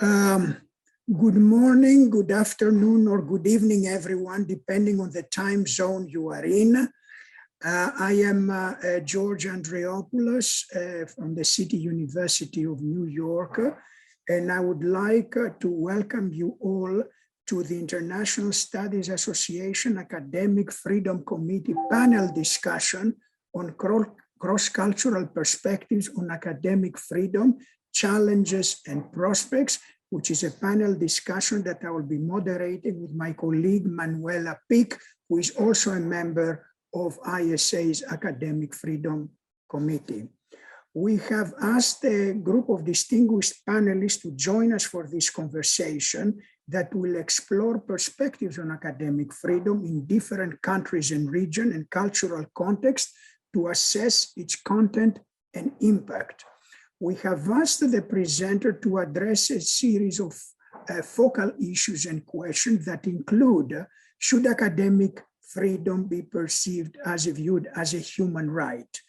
Um, Good morning, good afternoon, or good evening, everyone, depending on the time zone you are in. I am George Andreopoulos from the City University of New York, and I would like to welcome you all to the International Studies Association Academic Freedom Committee panel discussion on cross-cultural perspectives on academic freedom, challenges and prospects, which is a panel discussion that I will be moderating with my colleague Manuela Picq, who is also a member of ISA's Academic Freedom Committee. We have asked a group of distinguished panelists to join us for this conversation that will explore perspectives on academic freedom in different countries and region and cultural context to assess its content and impact. We have asked the presenter to address a series of focal issues and questions that include, should academic freedom be perceived as viewed as a human right?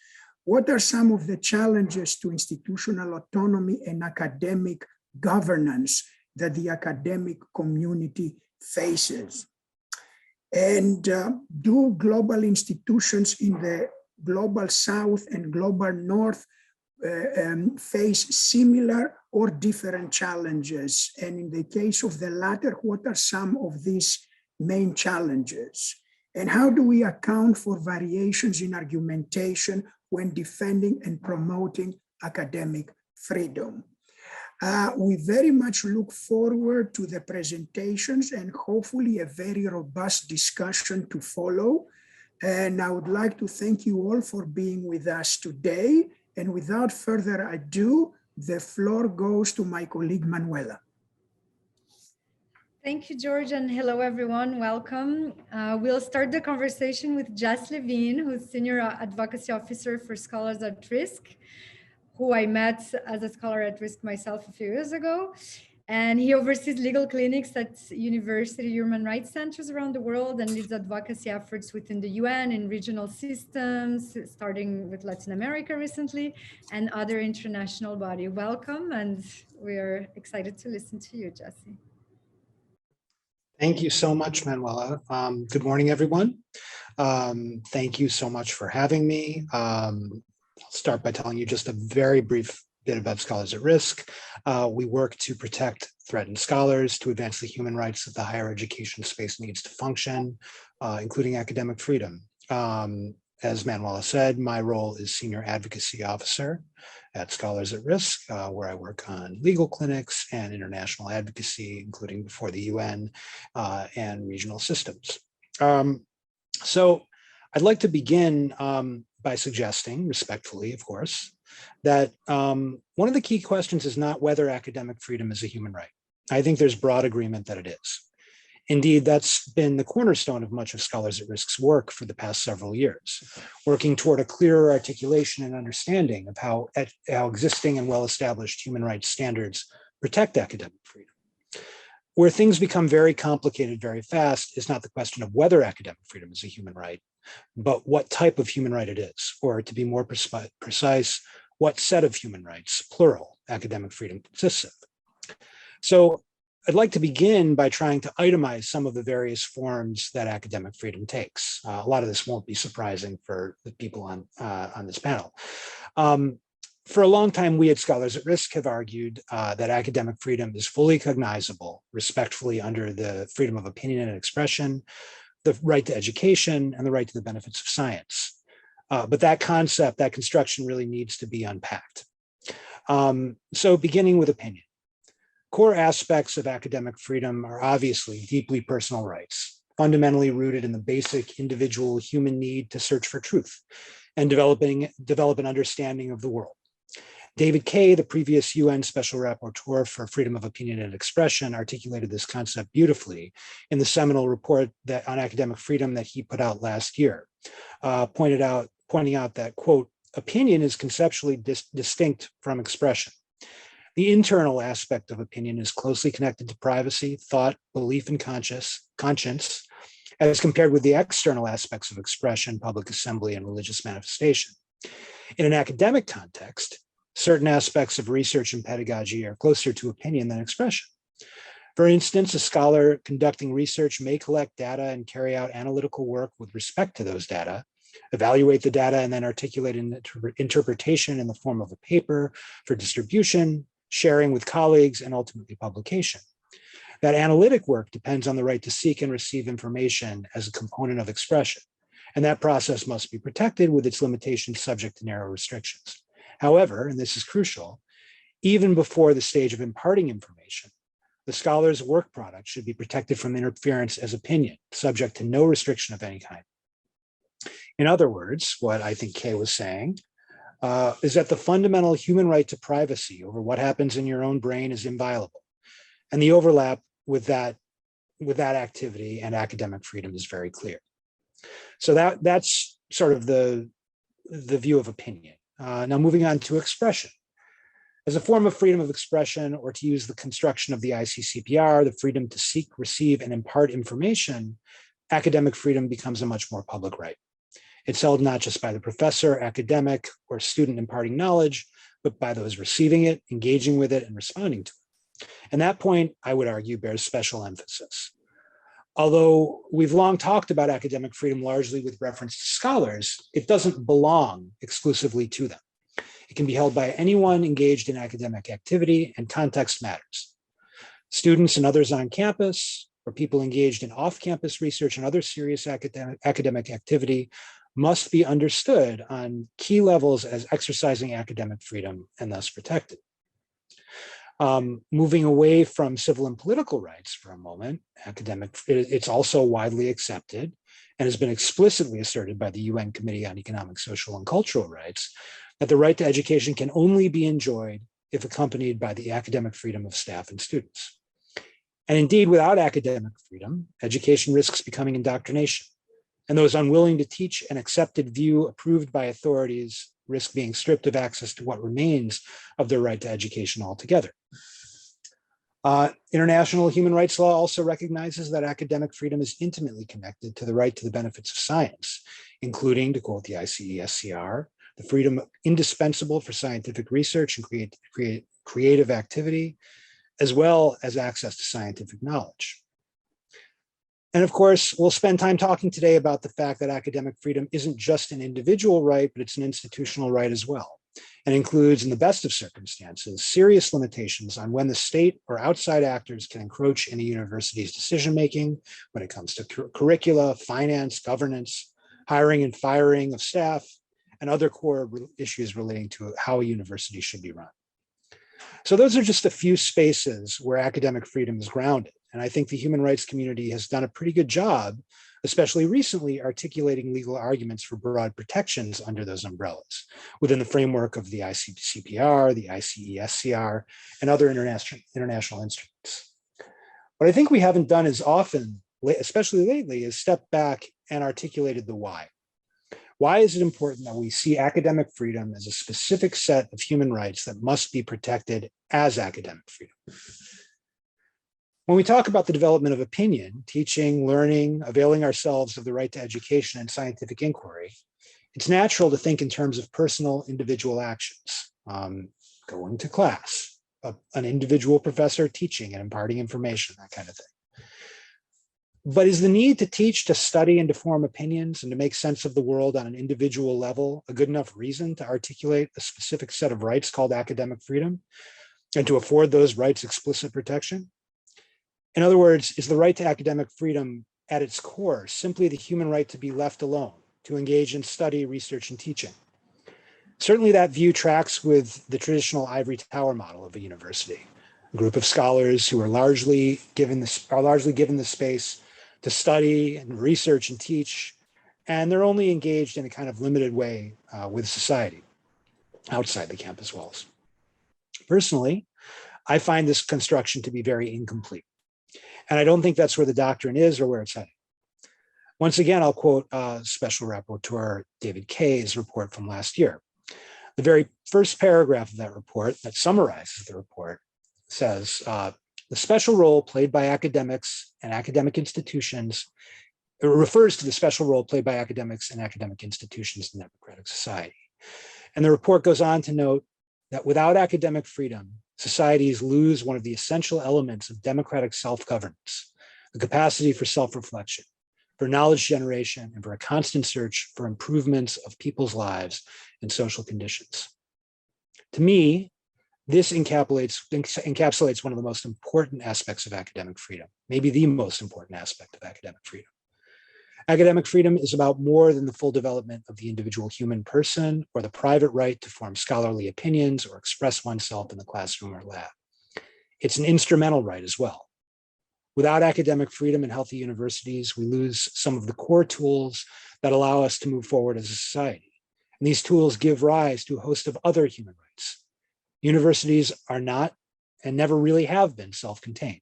What are some of the challenges to institutional autonomy and academic governance that the academic community faces? And do global institutions in the global South and global North face similar or different challenges? And in the case of the latter, what are some of these main challenges? And how do we account for variations in argumentation when defending and promoting academic freedom? We very much look forward to the presentations and hopefully a very robust discussion to follow. And I would like to thank you all for being with us today. And without further ado, the floor goes to my colleague, Manuela. Thank you, George, and hello, everyone. Welcome. We'll start the conversation with Jess Levine, who's Senior Advocacy Officer for Scholars at Risk, who I met as a scholar at risk myself a few years ago. And he oversees legal clinics at university human rights centers around the world and leads advocacy efforts within the UN and regional systems, starting with Latin America recently, and other international bodies. Welcome, and we are excited to listen to you, Jesse. Thank you so much, Manuela. Good morning, everyone. Thank you so much for having me. I'll start by telling you just a very brief bit about Scholars at Risk. We work to protect threatened scholars, to advance the human rights that the higher education space needs to function, including academic freedom. As Manuela said, my role is Senior Advocacy Officer at Scholars at Risk, where I work on legal clinics and international advocacy, including before the UN and regional systems. So I'd like to begin by suggesting, respectfully, of course, that one of the key questions is not whether academic freedom is a human right. I think there's broad agreement that it is. Indeed, that's been the cornerstone of much of Scholars at Risk's work for the past several years, working toward a clearer articulation and understanding of how existing and well-established human rights standards protect academic freedom. Where things become very complicated very fast is not the question of whether academic freedom is a human right, but what type of human right it is, or to be more precise, what set of human rights, plural, academic freedom consists of. So I'd like to begin by trying to itemize some of the various forms that academic freedom takes. A lot of this won't be surprising for the people on this panel. For a long time, we at Scholars at Risk have argued that academic freedom is fully cognizable, respectfully under the freedom of opinion and expression, the right to education, and the right to the benefits of science. But that concept, that construction really needs to be unpacked. So beginning with opinion. Core aspects of academic freedom are obviously deeply personal rights, fundamentally rooted in the basic individual human need to search for truth and develop an understanding of the world. David Kaye, the previous UN Special Rapporteur for Freedom of Opinion and Expression, articulated this concept beautifully in the seminal report on academic freedom that he put out last year, pointing out that, quote, opinion is conceptually distinct from expression. The internal aspect of opinion is closely connected to privacy, thought, belief, and conscience, as compared with the external aspects of expression, public assembly, and religious manifestation. In an academic context, certain aspects of research and pedagogy are closer to opinion than expression. For instance, a scholar conducting research may collect data and carry out analytical work with respect to those data, evaluate the data, and then articulate an interpretation in the form of a paper for distribution, sharing with colleagues, and ultimately publication. That analytic work depends on the right to seek and receive information as a component of expression, and that process must be protected with its limitations subject to narrow restrictions. However, and this is crucial, even before the stage of imparting information, the scholar's work product should be protected from interference as opinion, subject to no restriction of any kind. In other words, what I think Kay was saying is that the fundamental human right to privacy over what happens in your own brain is inviolable. And the overlap with that activity and academic freedom is very clear. So that's sort of the view of opinion. Now moving on to expression. As a form of freedom of expression, or to use the construction of the ICCPR, the freedom to seek, receive, and impart information, academic freedom becomes a much more public right. It's held not just by the professor, academic, or student imparting knowledge, but by those receiving it, engaging with it, and responding to it. And that point, I would argue, bears special emphasis. Although we've long talked about academic freedom largely with reference to scholars, it doesn't belong exclusively to them. It can be held by anyone engaged in academic activity, and context matters. Students and others on campus, or people engaged in off-campus research and other serious academic activity must be understood on key levels as exercising academic freedom and thus protected. Moving away from civil and political rights for a moment, it's also widely accepted and has been explicitly asserted by the UN Committee on Economic, Social, and Cultural Rights that the right to education can only be enjoyed if accompanied by the academic freedom of staff and students. And indeed, without academic freedom, education risks becoming indoctrination. And those unwilling to teach an accepted view approved by authorities risk being stripped of access to what remains of their right to education altogether. International human rights law also recognizes that academic freedom is intimately connected to the right to the benefits of science, including, to quote the ICESCR, the freedom indispensable for scientific research and creative activity, as well as access to scientific knowledge. And of course, we'll spend time talking today about the fact that academic freedom isn't just an individual right, but it's an institutional right as well, and includes, in the best of circumstances, serious limitations on when the state or outside actors can encroach in a university's decision-making when it comes to curricula, finance, governance, hiring and firing of staff, and other core issues relating to how a university should be run. So those are just a few spaces where academic freedom is grounded. And I think the human rights community has done a pretty good job, especially recently, articulating legal arguments for broad protections under those umbrellas within the framework of the ICCPR, the ICESCR, and other international instruments. What I think we haven't done as often, especially lately, is step back and articulated the why. Why is it important that we see academic freedom as a specific set of human rights that must be protected as academic freedom? When we talk about the development of opinion, teaching, learning, availing ourselves of the right to education and scientific inquiry, it's natural to think in terms of personal individual actions, going to class, an individual professor teaching and imparting information, that kind of thing. But is the need to teach, to study, and to form opinions and to make sense of the world on an individual level a good enough reason to articulate a specific set of rights called academic freedom and to afford those rights explicit protection? In other words, is the right to academic freedom at its core simply the human right to be left alone, to engage in study, research, and teaching? Certainly that view tracks with the traditional ivory tower model of a university, a group of scholars who are largely given the space to study and research and teach, and they're only engaged in a kind of limited way with society outside the campus walls. Personally, I find this construction to be very incomplete, and I don't think that's where the doctrine is or where it's heading. Once again, I'll quote Special Rapporteur David Kay's report from last year. The very first paragraph of that report that summarizes the report says, the special role played by academics and academic institutions, it refers to the special role played by academics and academic institutions in democratic society. And the report goes on to note, that without academic freedom, societies lose one of the essential elements of democratic self-governance, the capacity for self-reflection, for knowledge generation, and for a constant search for improvements of people's lives and social conditions. To me, this encapsulates one of the most important aspects of academic freedom, maybe the most important aspect of academic freedom. Academic freedom is about more than the full development of the individual human person or the private right to form scholarly opinions or express oneself in the classroom or lab. It's an instrumental right as well. Without academic freedom in healthy universities, we lose some of the core tools that allow us to move forward as a society. And these tools give rise to a host of other human rights. Universities are not and never really have been self-contained.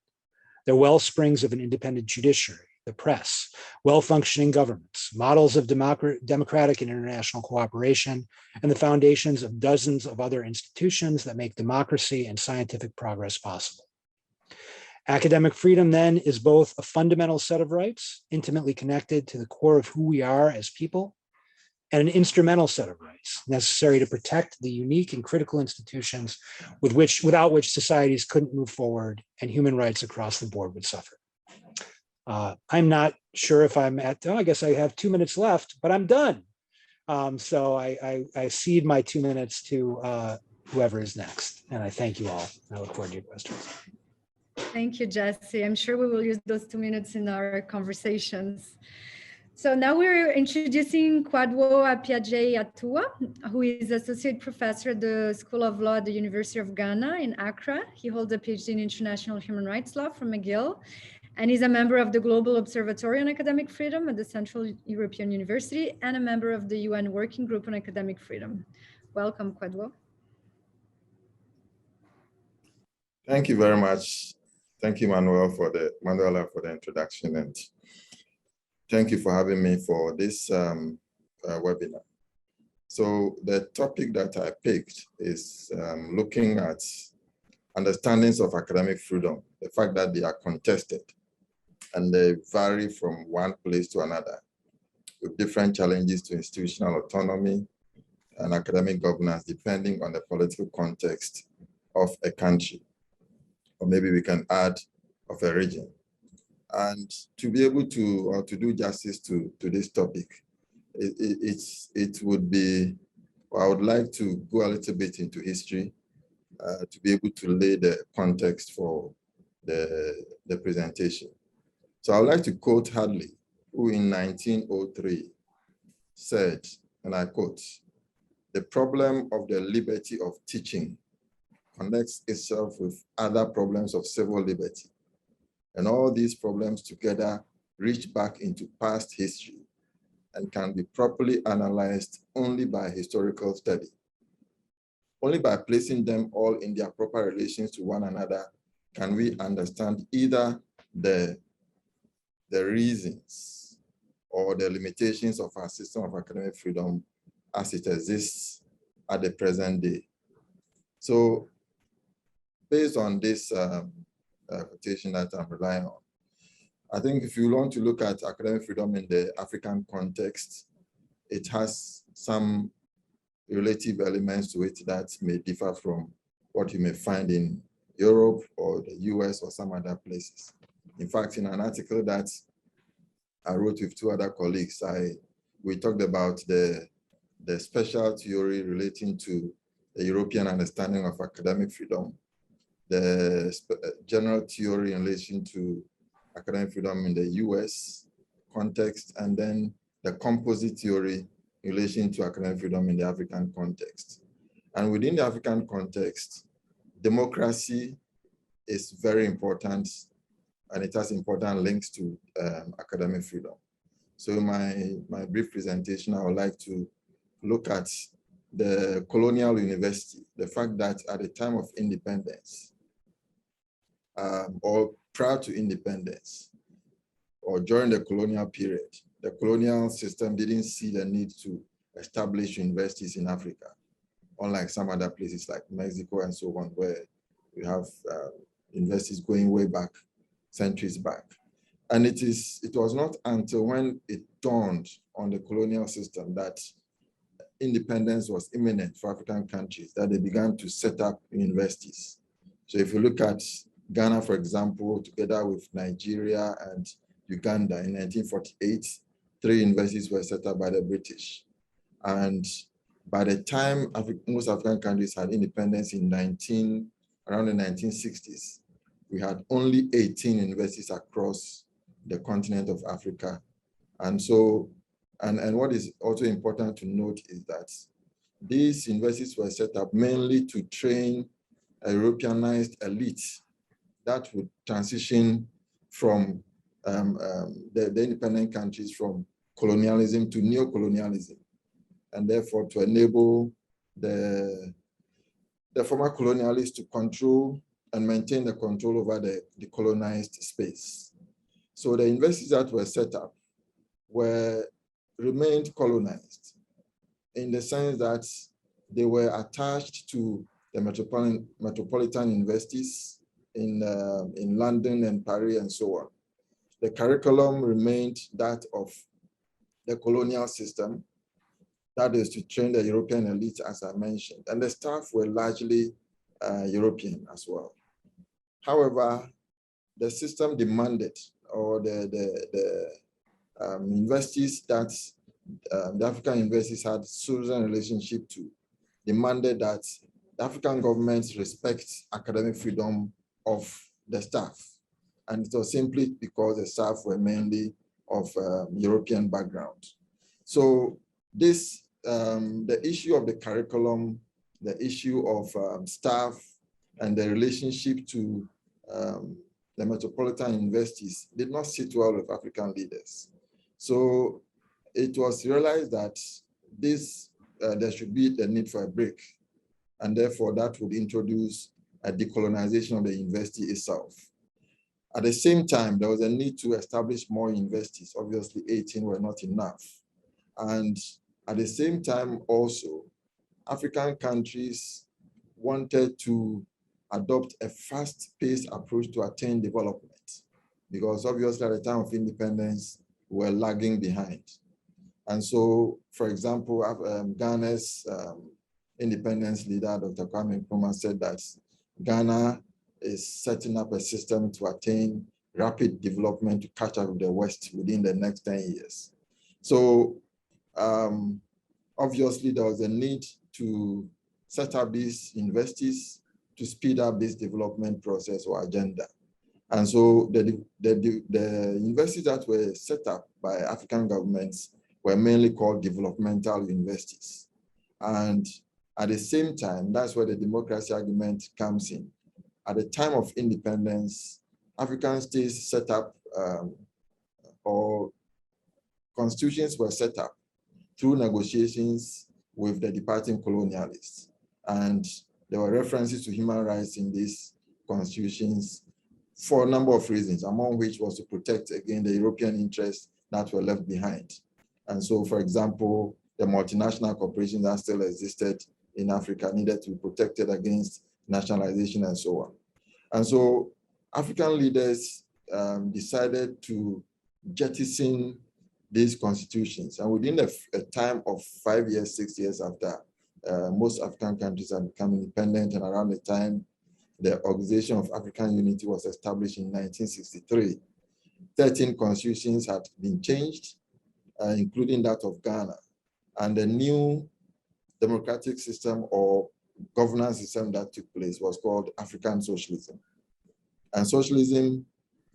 They're well springs of an independent judiciary, the press, well-functioning governments, models of democratic and international cooperation, and the foundations of dozens of other institutions that make democracy and scientific progress possible. Academic freedom, then, is both a fundamental set of rights, intimately connected to the core of who we are as people, and an instrumental set of rights necessary to protect the unique and critical institutions without which societies couldn't move forward and human rights across the board would suffer. I'm not sure if I'm I guess I have 2 minutes left, but I'm done. So I cede my 2 minutes to whoever is next. And I thank you all. I look forward to your questions. Thank you, Jesse. I'm sure we will use those 2 minutes in our conversations. So now we're introducing Kwadwo Apiagyei-Atua, who is Associate Professor at the School of Law at the University of Ghana in Accra. He holds a PhD in International Human Rights Law from McGill, and he's a member of the Global Observatory on Academic Freedom at the Central European University and a member of the UN Working Group on Academic Freedom. Welcome, Kwadwo. Thank you very much. Thank you, Manuela, for the introduction, and thank you for having me for this webinar. So the topic that I picked is looking at understandings of academic freedom, the fact that they are contested and they vary from one place to another with different challenges to institutional autonomy and academic governance depending on the political context of a country, or maybe we can add of a region. And to be able to, or to do justice to this topic, it would be, or I would like to go a little bit into history to be able to lay the context for the presentation. So I would like to quote Hadley, who in 1903 said, and I quote, "The problem of the liberty of teaching connects itself with other problems of civil liberty. And all these problems together reach back into past history and can be properly analyzed only by historical study. Only by placing them all in their proper relations to one another can we understand either the reasons or the limitations of our system of academic freedom as it exists at the present day." So based on this quotation that I'm relying on, I think if you want to look at academic freedom in the African context, it has some relative elements to it that may differ from what you may find in Europe or the US or some other places. In fact, in an article that I wrote with two other colleagues, we talked about the special theory relating to the European understanding of academic freedom, the general theory in relation to academic freedom in the US context, and then the composite theory in relation to academic freedom in the African context. And within the African context, democracy is very important, and it has important links to academic freedom. So in my brief presentation, I would like to look at the colonial university, the fact that at the time of independence, or prior to independence, or during the colonial period, the colonial system didn't see the need to establish universities in Africa, unlike some other places like Mexico and so on, where we have universities going way back, centuries back. And it was not until when it dawned on the colonial system that independence was imminent for African countries that they began to set up universities. So if you look at Ghana, for example, together with Nigeria and Uganda in 1948, 3 universities were set up by the British. And by the time most African countries had independence in around the 1960s, we had only 18 universities across the continent of Africa. And so, and what is also important to note is that these universities were set up mainly to train a Europeanized elite that would transition from the independent countries from colonialism to neo-colonialism, and therefore to enable the former colonialists to control and maintain the control over the colonized space. So the universities that were set up remained colonized in the sense that they were attached to the metropolitan universities in London and Paris and so on. The curriculum remained that of the colonial system, that is to train the European elite, as I mentioned, and the staff were largely European as well. However, the system demanded, or the universities that the African universities had suzerain relationship to, demanded that the African governments respect academic freedom of the staff. And it was simply because the staff were mainly of European background. So this, the issue of the curriculum, the issue of staff, and the relationship to the metropolitan universities did not sit well with African leaders. So it was realized that there should be the need for a break, and therefore that would introduce a decolonization of the university itself. At the same time, there was a need to establish more universities. Obviously, 18 were not enough. And at the same time also, African countries wanted to adopt a fast-paced approach to attain development, because obviously at the time of independence, we were lagging behind. And so, for example, Ghana's independence leader, Dr. Kwame Nkrumah, said that Ghana is setting up a system to attain rapid development to catch up with the West within the next 10 years. So obviously there was a need to set up these universities to speed up this development process or agenda. And so the universities that were set up by African governments were mainly called developmental universities. And at the same time, that's where the democracy argument comes in. At the time of independence, African states set up, or constitutions were set up through negotiations with the departing colonialists. And there were references to human rights in these constitutions for a number of reasons, among which was to protect against the European interests that were left behind. And so, for example, the multinational corporations that still existed in Africa needed to be protected against nationalization and so on. And so African leaders decided to jettison these constitutions. And within a time of 5 years, 6 years after most African countries had become independent, and around the time the Organization of African Unity was established in 1963, 13 constitutions had been changed, including that of Ghana. And the new democratic system or governance system that took place was called African socialism. And socialism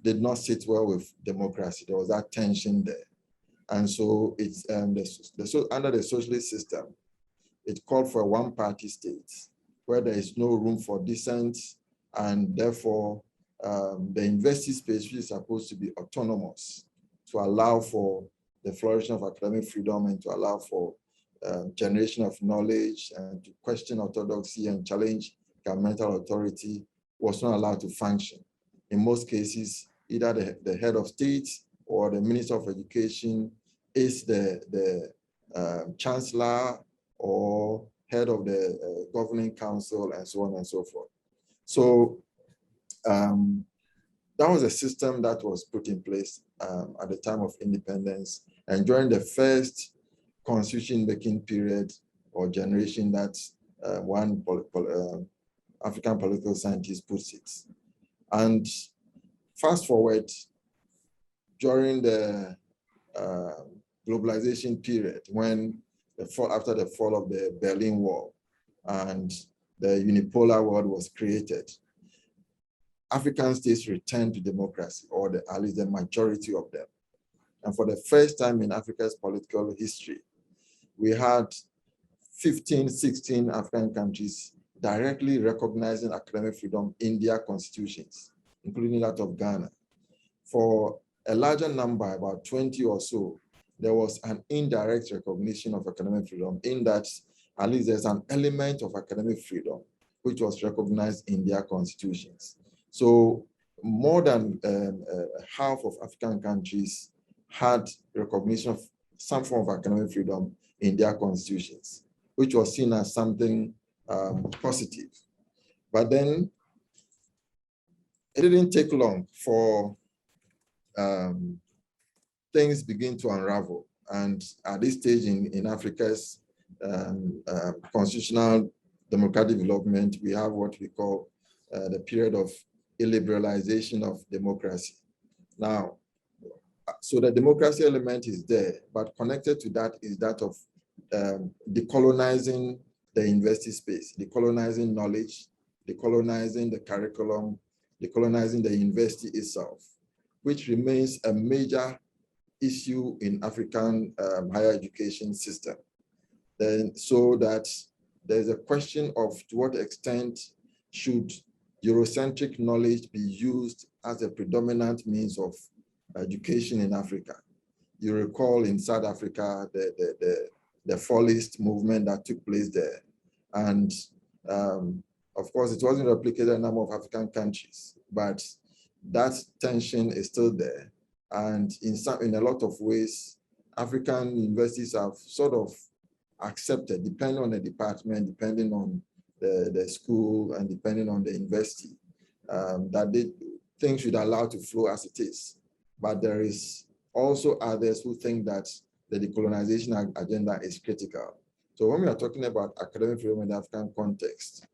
did not sit well with democracy. There was that tension there. And so it's under the socialist system, it called for a one-party state where there is no room for dissent, and therefore the university space, which is supposed to be autonomous to allow for the flourishing of academic freedom and to allow for generation of knowledge and to question orthodoxy and challenge governmental authority, was not allowed to function. In most cases, either the head of state or the Minister of Education is the chancellor or head of the governing council, and so on and so forth. So that was a system that was put in place at the time of independence. And during the first constitution making period, or generation that one African political scientist puts it. And fast forward, during the globalization period, when after the fall of the Berlin Wall and the unipolar world was created, African states returned to democracy, or at least the majority of them. And for the first time in Africa's political history, we had 15, 16 African countries directly recognizing academic freedom in their constitutions, including that of Ghana. For a larger number, about 20 or so, there was an indirect recognition of academic freedom, in that at least there's an element of academic freedom which was recognized in their constitutions. So more than half of African countries had recognition of some form of academic freedom in their constitutions, which was seen as something positive. But then it didn't take long for things begin to unravel. And at this stage in Africa's constitutional democratic development, we have what we call the period of illiberalization of democracy. Now, so the democracy element is there, but connected to that is that of decolonizing the university space, decolonizing knowledge, decolonizing the curriculum, decolonizing the university itself, which remains a major issue in African higher education system. Then, so that there's a question of to what extent should Eurocentric knowledge be used as a predominant means of education in Africa. You recall in South Africa, the Fallist movement that took place there. And of course, it wasn't replicated in a number of African countries, but that tension is still there. And in a lot of ways, African universities have sort of accepted, depending on the department, depending on the school, and depending on the university, that things should allow to flow as it is. But there is also others who think that the decolonization agenda is critical. So when we are talking about academic freedom in the African context,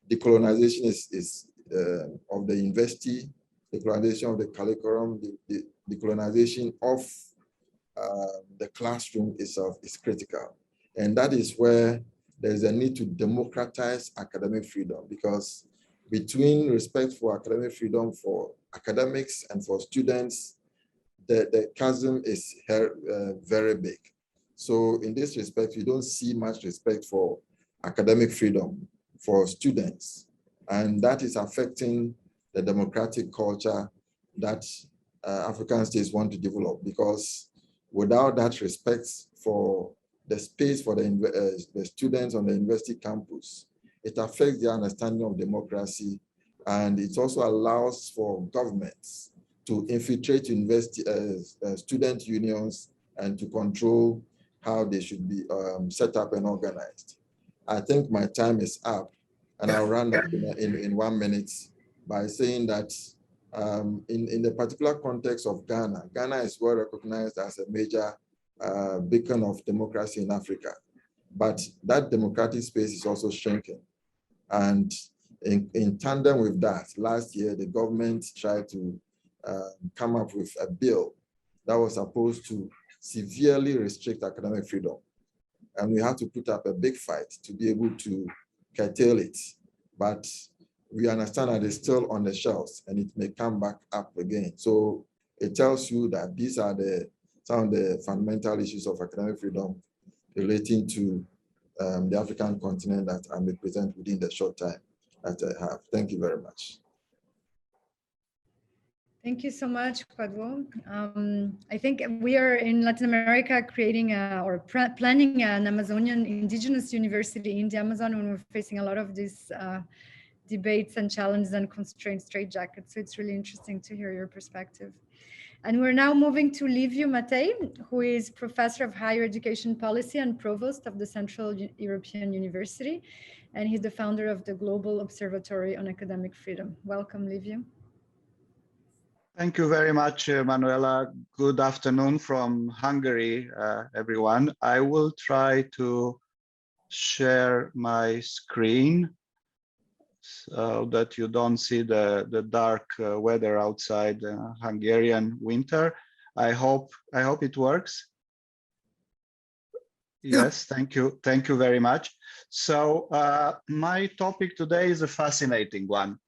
decolonization is of the university, decolonization of the curriculum, the decolonization of the classroom itself is critical. And that is where there's a need to democratize academic freedom, because between respect for academic freedom for academics and for students, the chasm is very big. So in this respect, we don't see much respect for academic freedom for students. And that is affecting the democratic culture that African states want to develop, because without that respect for the space for the students on the university campus, it affects their understanding of democracy, and it also allows for governments to infiltrate university student unions and to control how they should be set up and organized. I think my time is up, and I'll round up in 1 minute by saying that in the particular context of Ghana, Ghana is well recognized as a major beacon of democracy in Africa, but that democratic space is also shrinking. And in tandem with that, last year, the government tried to come up with a bill that was supposed to severely restrict academic freedom. And we had to put up a big fight to be able to curtail it. But we understand that it's still on the shelves and it may come back up again. So it tells you that these are some of the fundamental issues of academic freedom relating to the African continent that I may present within the short time that I have. Thank you very much. Thank you so much, Kwadwo. I think we are in Latin America creating planning an Amazonian indigenous university in the Amazon when we're facing a lot of these debates and challenges and constraints, straitjackets. So it's really interesting to hear your perspective. And we're now moving to Liviu Matei, who is Professor of Higher Education Policy and Provost of the Central European University. And he's the founder of the Global Observatory on Academic Freedom. Welcome, Liviu. Thank you very much, Manuela. Good afternoon from Hungary, everyone. I will try to share my screen so that you don't see the dark weather outside Hungarian winter. I hope it works. Yes, thank you. Thank you very much. So my topic today is a fascinating one.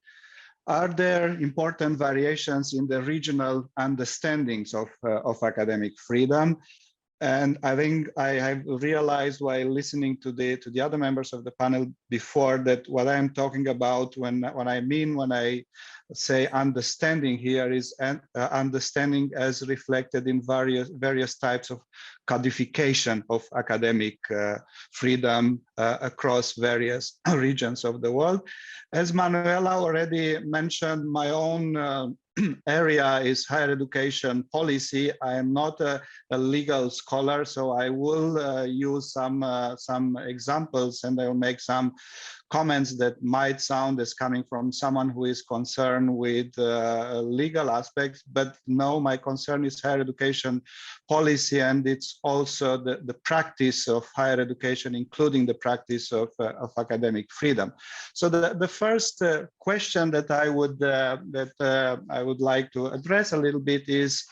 Are there important variations in the regional understandings of academic freedom? And I think I have realized while listening to the other members of the panel before that what I'm talking about when I say understanding here is understanding as reflected in various types of codification of academic freedom across various regions of the world. As Manuela already mentioned, my own area is higher education policy. I am not a legal scholar, so I will use some examples, and I will make some comments that might sound as coming from someone who is concerned with legal aspects, but no, my concern is higher education policy, and it's also the practice of higher education, including the practice of academic freedom. So the first question that I would like to address a little bit is,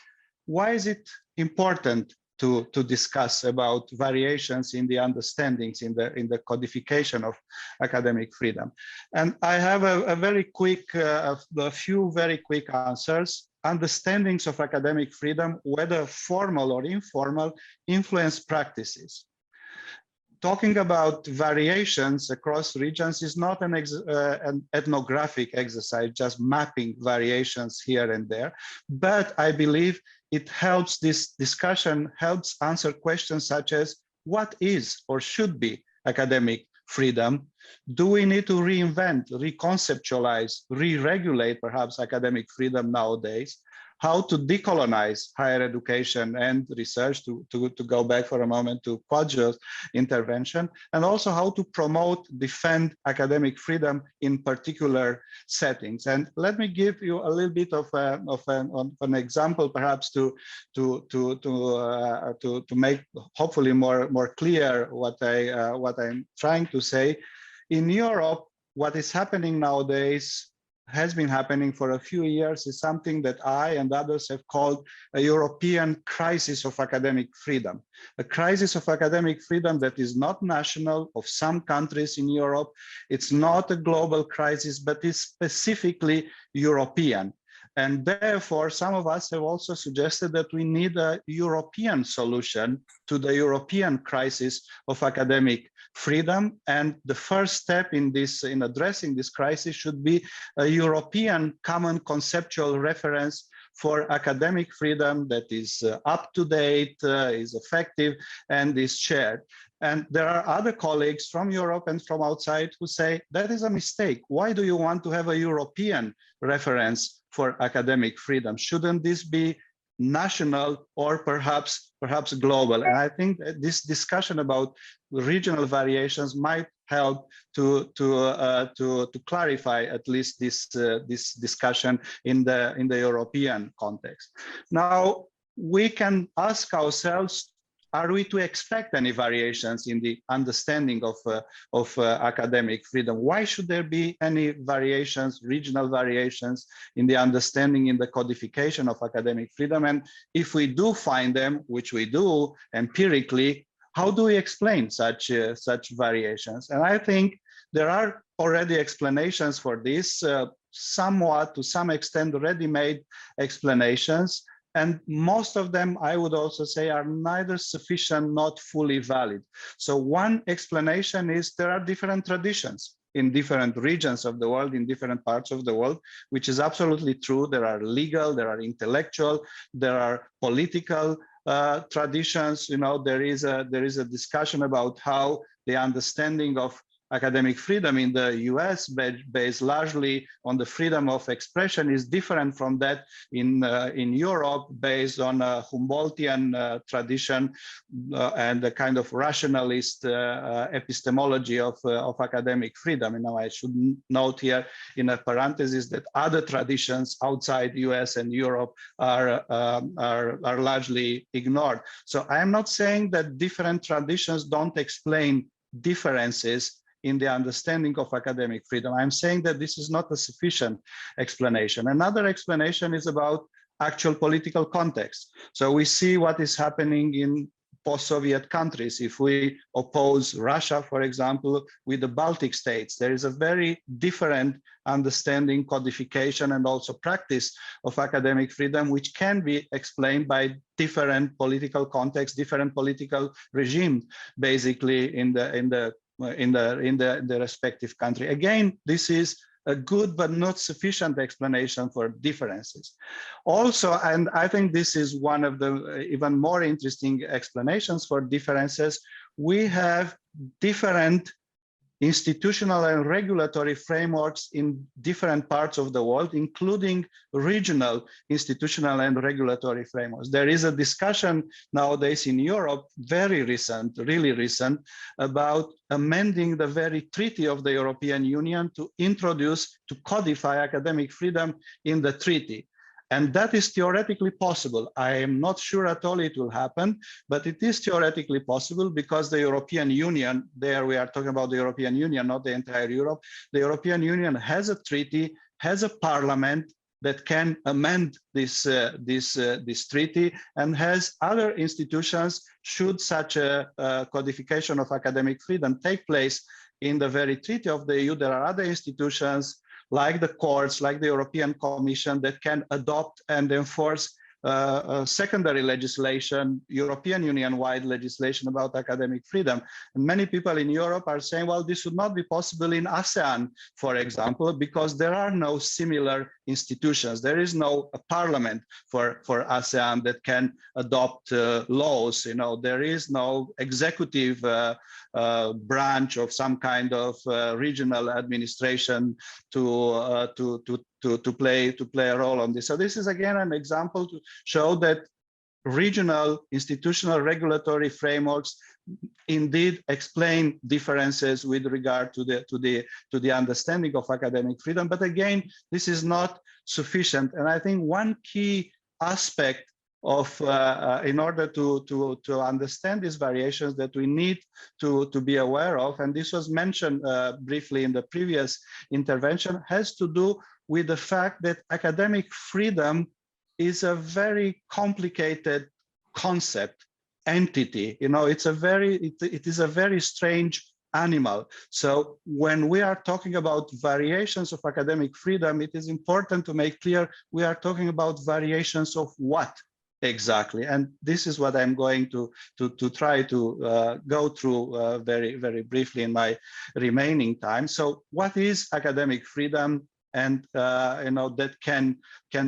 why is it important to discuss about variations in the understandings in the codification of academic freedom? And I have a few very quick answers. Understandings of academic freedom, whether formal or informal, influence practices. Talking about variations across regions is not an ethnographic exercise, just mapping variations here and there, but I believe it helps, this discussion helps answer questions such as, what is or should be academic freedom? Do we need to reinvent, reconceptualize, re-regulate perhaps academic freedom nowadays? How to decolonize higher education and research, to go back for a moment to Purge's intervention, and also how to promote, defend academic freedom in particular settings. And let me give you a little bit of an example, perhaps to make hopefully more clear what I'm trying to say. In Europe, what is happening nowadays has been happening for a few years is something that I and others have called a European crisis of academic freedom. A crisis of academic freedom that is not national, of some countries in Europe. It's not a global crisis, but is specifically European. And therefore, some of us have also suggested that we need a European solution to the European crisis of academic freedom. And the first step in addressing this crisis should be a European common conceptual reference for academic freedom that is up to date, is effective, and is shared. And there are other colleagues from Europe and from outside who say that is a mistake. Why do you want to have a European reference for academic freedom? Shouldn't this be national or perhaps global? And I think that this discussion about regional variations might help to clarify at least this discussion in the European context. Now we can ask ourselves, are we to expect any variations in the understanding of academic freedom? Why should there be any variations, regional variations in the understanding, in the codification of academic freedom? And if we do find them, which we do empirically, how do we explain such variations? And I think there are already explanations for this, somewhat to some extent ready-made explanations. And most of them, I would also say, are neither sufficient, not fully valid. So one explanation is there are different traditions in different regions of the world, in different parts of the world, which is absolutely true. There are legal, there are intellectual, there are political traditions. You know, there is a discussion about how the understanding of academic freedom in the US, based largely on the freedom of expression, is different from that in Europe, based on a Humboldtian tradition and the kind of rationalist epistemology of academic freedom. And now I should note here in a parenthesis that other traditions outside US and Europe are largely ignored. So I'm not saying that different traditions don't explain differences in the understanding of academic freedom. I'm saying that this is not a sufficient explanation. Another explanation is about actual political context. So we see what is happening in post-Soviet countries. If we oppose Russia, for example, with the Baltic states, there is a very different understanding, codification, and also practice of academic freedom, which can be explained by different political context, different political regime, basically in the respective country. Again, this is a good but not sufficient explanation for differences. Also, and I think this is one of the even more interesting explanations for differences, we have different institutional and regulatory frameworks in different parts of the world, including regional institutional and regulatory frameworks. There is a discussion nowadays in Europe, very recent, really recent, about amending the very treaty of the European Union to introduce, to codify academic freedom in the treaty. And that is theoretically possible. I am not sure at all it will happen, but it is theoretically possible because the European Union, there we are talking about the European Union, not the entire Europe. The European Union has a treaty, has a parliament that can amend this treaty, and has other institutions should such a codification of academic freedom take place in the very treaty of the EU. There are other institutions like the courts, like the European Commission, that can adopt and enforce secondary legislation, European Union-wide legislation about academic freedom. And many people in Europe are saying, well, this would not be possible in ASEAN, for example, because there are no similar institutions. There is no parliament for ASEAN that can adopt laws. You know, there is no executive branch of some kind of regional administration to play a role on this. So this is again an example to show that regional institutional regulatory frameworks indeed explain differences with regard to the understanding of academic freedom. But again, this is not sufficient. And I think one key aspect of in order to understand these variations that we need to be aware of, and this was mentioned briefly in the previous intervention, has to do with the fact that academic freedom is a very complicated concept, entity. You know, it is a very strange animal. So when we are talking about variations of academic freedom, it is important to make clear we are talking about variations of what exactly. And this is what I'm going to try to go through very, very briefly in my remaining time. So what is academic freedom? And you know, that can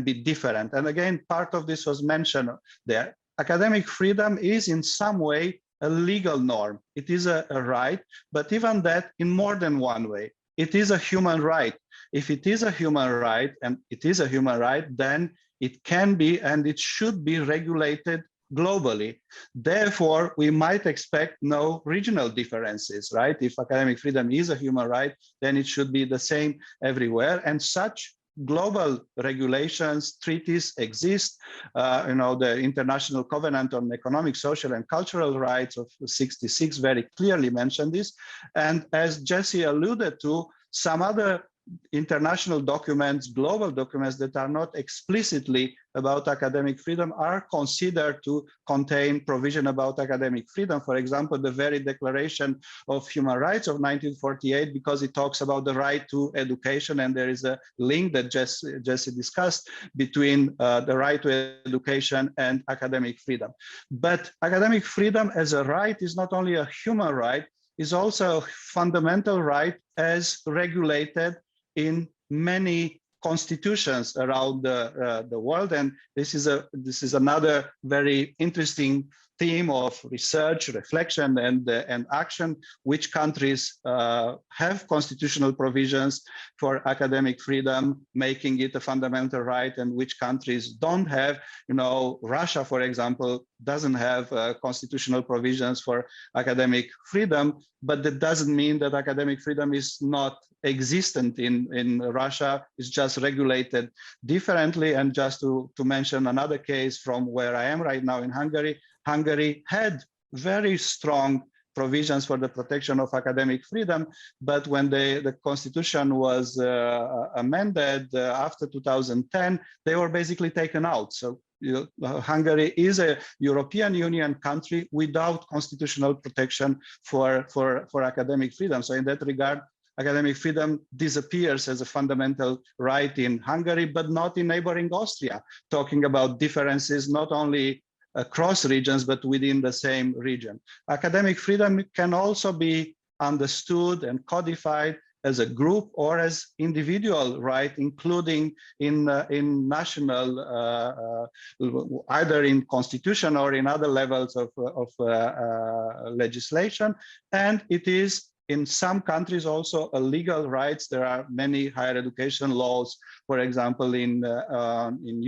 be different. And again, part of this was mentioned there. Academic freedom is in some way a legal norm. It is a right, but even that in more than one way. It is a human right. If it is a human right, and it is a human right, then it can be and it should be regulated globally. Therefore, we might expect no regional differences, right? If academic freedom is a human right, then it should be the same everywhere. And such global regulations, treaties exist. You know, the International Covenant on Economic, Social, and Cultural Rights of '66 very clearly mentioned this. And as Jesse alluded to, some other international documents, global documents that are not explicitly about academic freedom are considered to contain provision about academic freedom. For example, the very Declaration of Human Rights of 1948, because it talks about the right to education, and there is a link that Jesse discussed between the right to education and academic freedom. But academic freedom as a right is not only a human right, is also a fundamental right as regulated in many constitutions around the world. And this is another very interesting theme of research, reflection, and action. Which countries have constitutional provisions for academic freedom, making it a fundamental right, and which countries don't have. You know, Russia, for example, doesn't have constitutional provisions for academic freedom, but that doesn't mean that academic freedom is not existent in Russia. It's just regulated differently. And just to mention another case from where I am right now in Hungary, Hungary had very strong provisions for the protection of academic freedom, but when the constitution was amended after 2010, they were basically taken out. So Hungary is a European Union country without constitutional protection for academic freedom. So in that regard, academic freedom disappears as a fundamental right in Hungary, but not in neighboring Austria, talking about differences not only across regions, but within the same region. Academic freedom can also be understood and codified as a group or as individual right, including in national, either in constitution or in other levels of legislation. And it is in some countries also a legal rights. There are many higher education laws, for example, in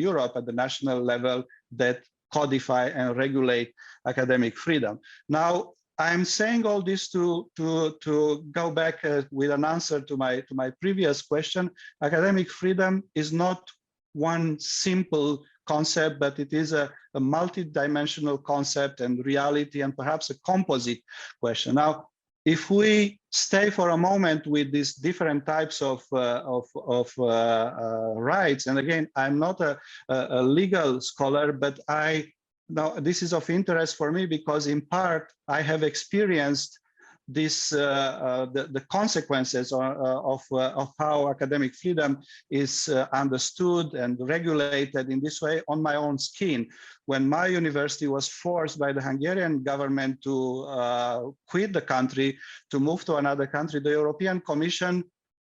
Europe at the national level that codify and regulate academic freedom. Now, I'm saying all this to go back with an answer to my previous question. Academic freedom is not one simple concept, but it is a multi-dimensional concept and reality, and perhaps a composite question. Now, if we stay for a moment with these different types of rights, and again, I'm not a legal scholar, but now this is of interest for me because in part I have experienced this the consequences of how academic freedom is understood and regulated in this way on my own skin. When my university was forced by the Hungarian government to quit the country, to move to another country, the European Commission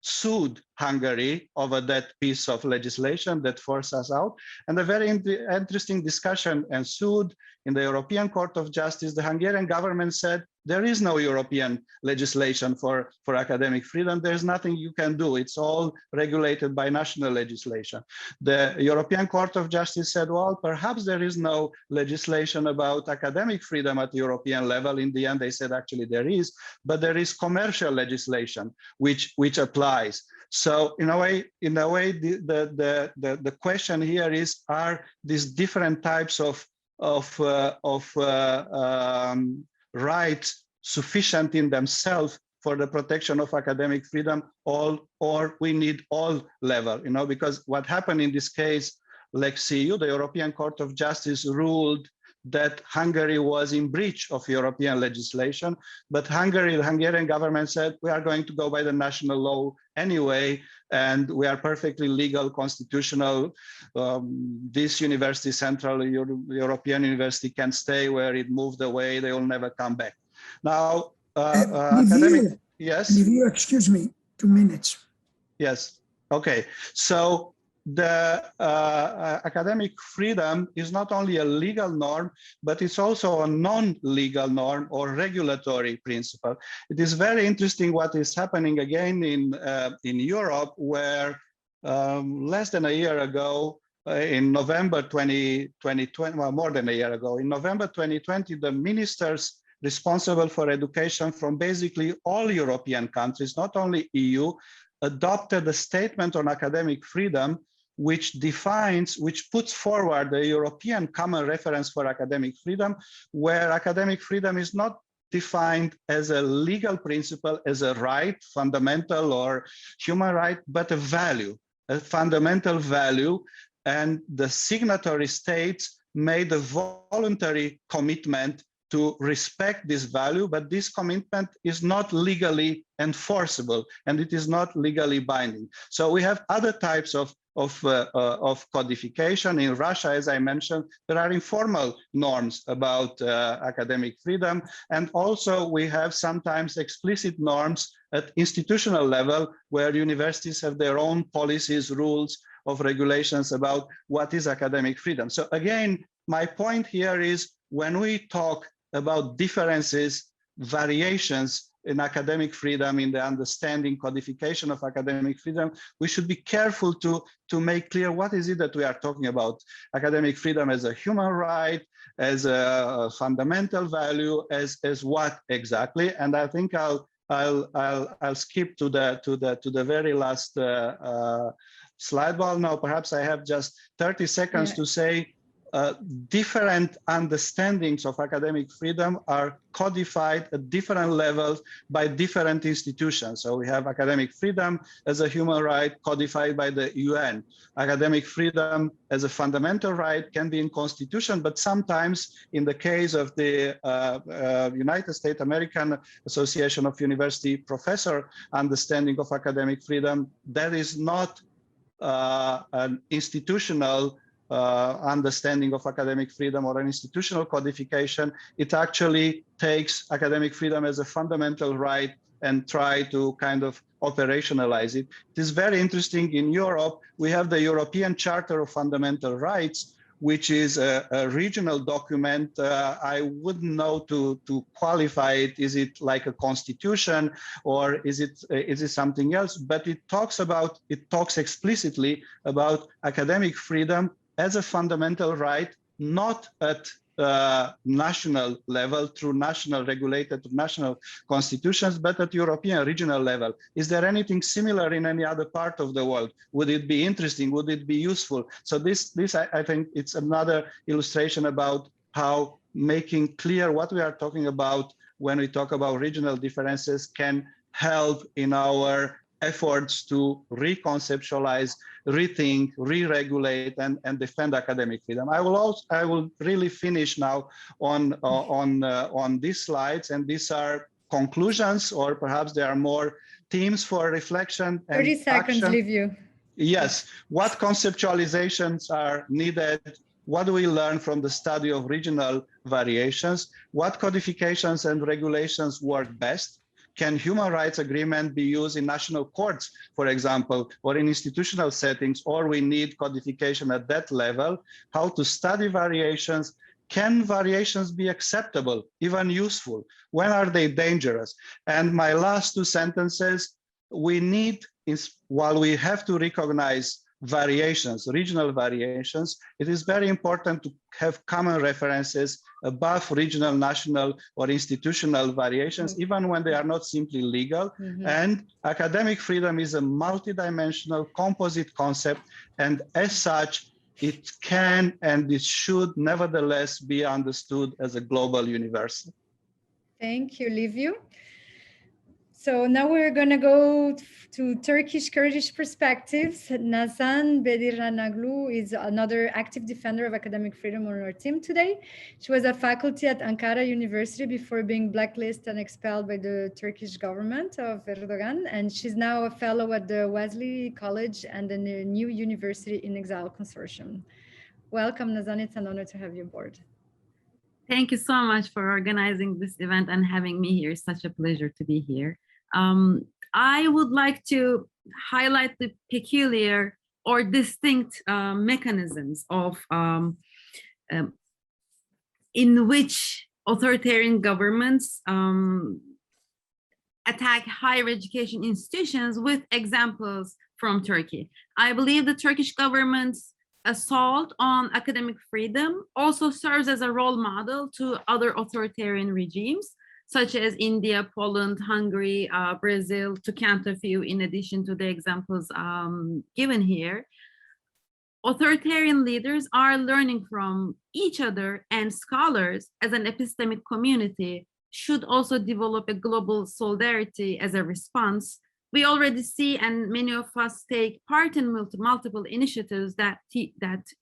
sued Hungary over that piece of legislation that forced us out. And a very interesting discussion ensued in the European Court of Justice. The Hungarian government said, there is no European legislation for academic freedom. There's nothing you can do. It's all regulated by national legislation. The European Court of Justice said, well, perhaps there is no legislation about academic freedom at the European level. In the end, they said, actually, there is, but there is commercial legislation which applies. So in a way, the question here is, are these different types of rights sufficient in themselves for the protection of academic freedom, or we need all level, because what happened in this case, Lex CEU, the European Court of Justice ruled that Hungary was in breach of European legislation, but the Hungarian government said, we are going to go by the national law anyway, and we are perfectly legal, constitutional. This university, Central European University, can stay where it moved away. They will never come back. Now, academic, yes? Excuse me, 2 minutes. Yes, okay. So the academic freedom is not only a legal norm, but it's also a non-legal norm or regulatory principle. It is very interesting what is happening again in Europe, where less than a year ago, in November 2020, well, more than a year ago, in November 2020, the ministers responsible for education from basically all European countries, not only EU, adopted a statement on academic freedom which puts forward the European common reference for academic freedom, where academic freedom is not defined as a legal principle, as a right, fundamental or human right, but a value, a fundamental value. And the signatory states made a voluntary commitment to respect this value, but this commitment is not legally enforceable and it is not legally binding. So we have other types of codification. In Russia, as I mentioned, there are informal norms about academic freedom. And also we have sometimes explicit norms at institutional level where universities have their own policies, rules of regulations about what is academic freedom. So again, my point here is when we talk about differences, variations in academic freedom, in the understanding, codification of academic freedom, we should be careful to make clear what is it that we are talking about. Academic freedom as a human right, as a fundamental value, as what exactly? And I think I'll skip to the very last slide. Well, no, perhaps I have just 30 seconds to say different understandings of academic freedom are codified at different levels by different institutions. So we have academic freedom as a human right codified by the UN. Academic freedom as a fundamental right can be in constitution, but sometimes in the case of the United States American Association of University Professor understanding of academic freedom, that is not an institutional understanding of academic freedom or an institutional codification. It actually takes academic freedom as a fundamental right and try to kind of operationalize it. It is very interesting. In Europe, we have the European Charter of Fundamental Rights, which is a regional document. I wouldn't know to qualify it. Is it like a constitution or is it something else? But it talks explicitly about academic freedom as a fundamental right, not at national level through national regulated national constitutions, but at European regional level. Is there anything similar in any other part of the world? Would it be interesting? Would it be useful? So this I think it's another illustration about how making clear what we are talking about when we talk about regional differences can help in our efforts to reconceptualize, rethink, re-regulate, and defend academic freedom. I will really finish now on these slides, and these are conclusions, or perhaps there are more themes for reflection and 30 seconds, action. Liviu. Yes, what conceptualizations are needed? What do we learn from the study of regional variations? What codifications and regulations work best? Can human rights agreement be used in national courts, for example, or in institutional settings, or we need codification at that level? How to study variations? Can variations be acceptable, even useful? When are they dangerous? And my last two sentences, we need, while we have to recognize variations, regional variations, it is very important to have common references above regional, national, or institutional variations, even when they are not simply legal. And academic freedom is a multidimensional composite concept, and as such, it can and it should nevertheless be understood as a global universal. Thank you, Liviu. So now we're going to go to Turkish Kurdish Perspectives. Nazan Bediranoglu is another active defender of academic freedom on our team today. She was a faculty at Ankara University before being blacklisted and expelled by the Turkish government of Erdogan. And she's now a fellow at the Wesley College and the New University in Exile Consortium. Welcome, Nazan. It's an honor to have you aboard. Thank you so much for organizing this event and having me here. It's such a pleasure to be here. I would like to highlight the peculiar or distinct mechanisms of in which authoritarian governments attack higher education institutions with examples from Turkey. I believe the Turkish government's assault on academic freedom also serves as a role model to other authoritarian regimes, such as India, Poland, Hungary, Brazil, to count a few in addition to the examples given here. Authoritarian leaders are learning from each other, and scholars as an epistemic community should also develop a global solidarity as a response. We already see, and many of us take part in multiple initiatives that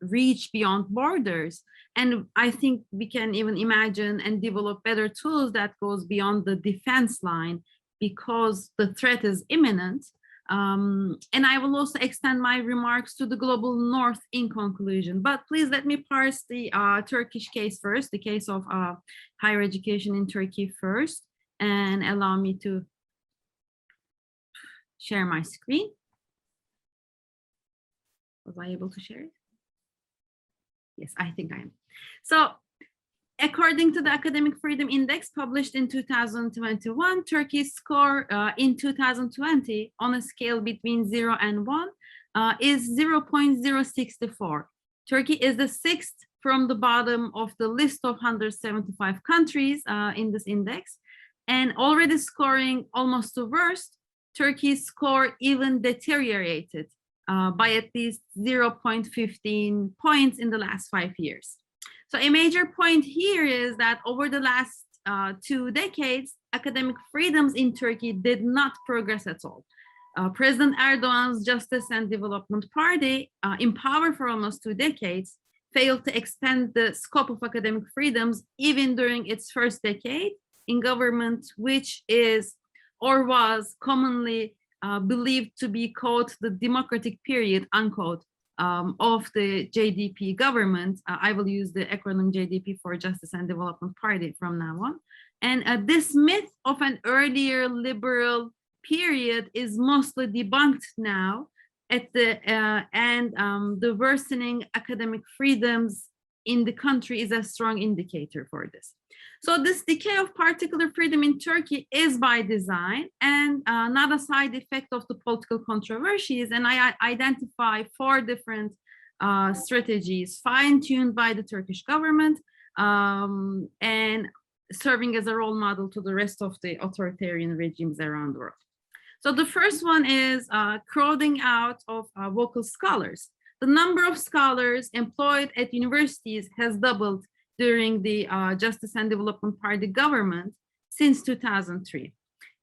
reach beyond borders. And I think we can even imagine and develop better tools that goes beyond the defense line because the threat is imminent. And I will also extend my remarks to the global north in conclusion. But please let me parse the Turkish case first, the case of higher education in Turkey first, and allow me to share my screen. Was I able to share it? Yes, I think I am. So, according to the Academic Freedom Index published in 2021, Turkey's score in 2020 on a scale between 0 and 1 is 0.064. Turkey is the 6th from the bottom of the list of 175 countries in this index, and already scoring almost the worst, Turkey's score even deteriorated by at least 0.15 points in the last 5 years. So a major point here is that over the last 2 decades, academic freedoms in Turkey did not progress at all. President Erdogan's Justice and Development Party, in power for almost 2 decades, failed to expand the scope of academic freedoms even during its first decade in government, which is or was commonly believed to be, quote, the democratic period, unquote, of the JDP government. I will use the acronym JDP for Justice and Development Party from now on. And this myth of an earlier liberal period is mostly debunked now at the the worsening academic freedoms in the country is a strong indicator for this. So this decay of particular freedom in Turkey is by design and not a side effect of the political controversies. And I identify 4 different strategies fine-tuned by the Turkish government and serving as a role model to the rest of the authoritarian regimes around the world. So the first one is crowding out of vocal scholars. The number of scholars employed at universities has doubled during the Justice and Development Party government since 2003.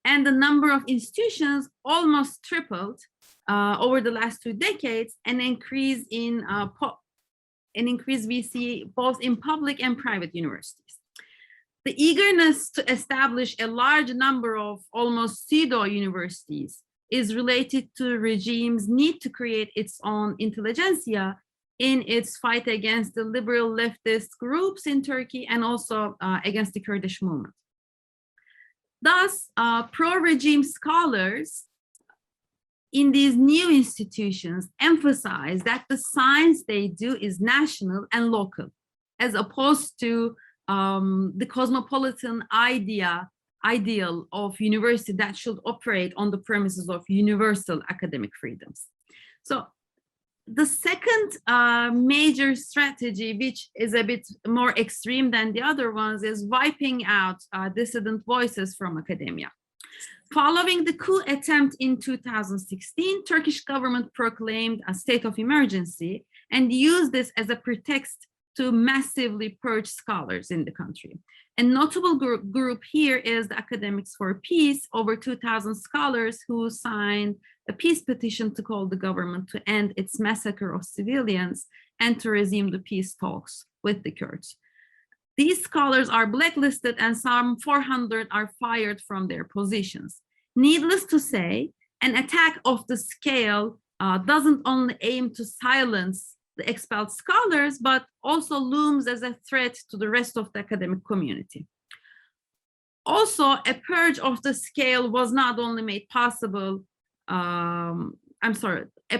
And the number of institutions almost tripled over the last 2 decades, an increase we see both in public and private universities. The eagerness to establish a large number of almost pseudo universities is related to regime's need to create its own intelligentsia in its fight against the liberal leftist groups in Turkey and also against the Kurdish movement. Thus, pro-regime scholars in these new institutions emphasize that the science they do is national and local, as opposed to the cosmopolitan ideal of university that should operate on the premises of universal academic freedoms. So the second major strategy, which is a bit more extreme than the other ones, is wiping out dissident voices from academia. Following the coup attempt in 2016, Turkish government proclaimed a state of emergency and used this as a pretext to massively purge scholars in the country. A notable group here is the Academics for Peace, over 2,000 scholars who signed a peace petition to call the government to end its massacre of civilians and to resume the peace talks with the Kurds. These scholars are blacklisted and some 400 are fired from their positions. Needless to say, an attack of the scale doesn't only aim to silence the expelled scholars, but also looms as a threat to the rest of the academic community. Also, a purge of the scale was not only made possible, a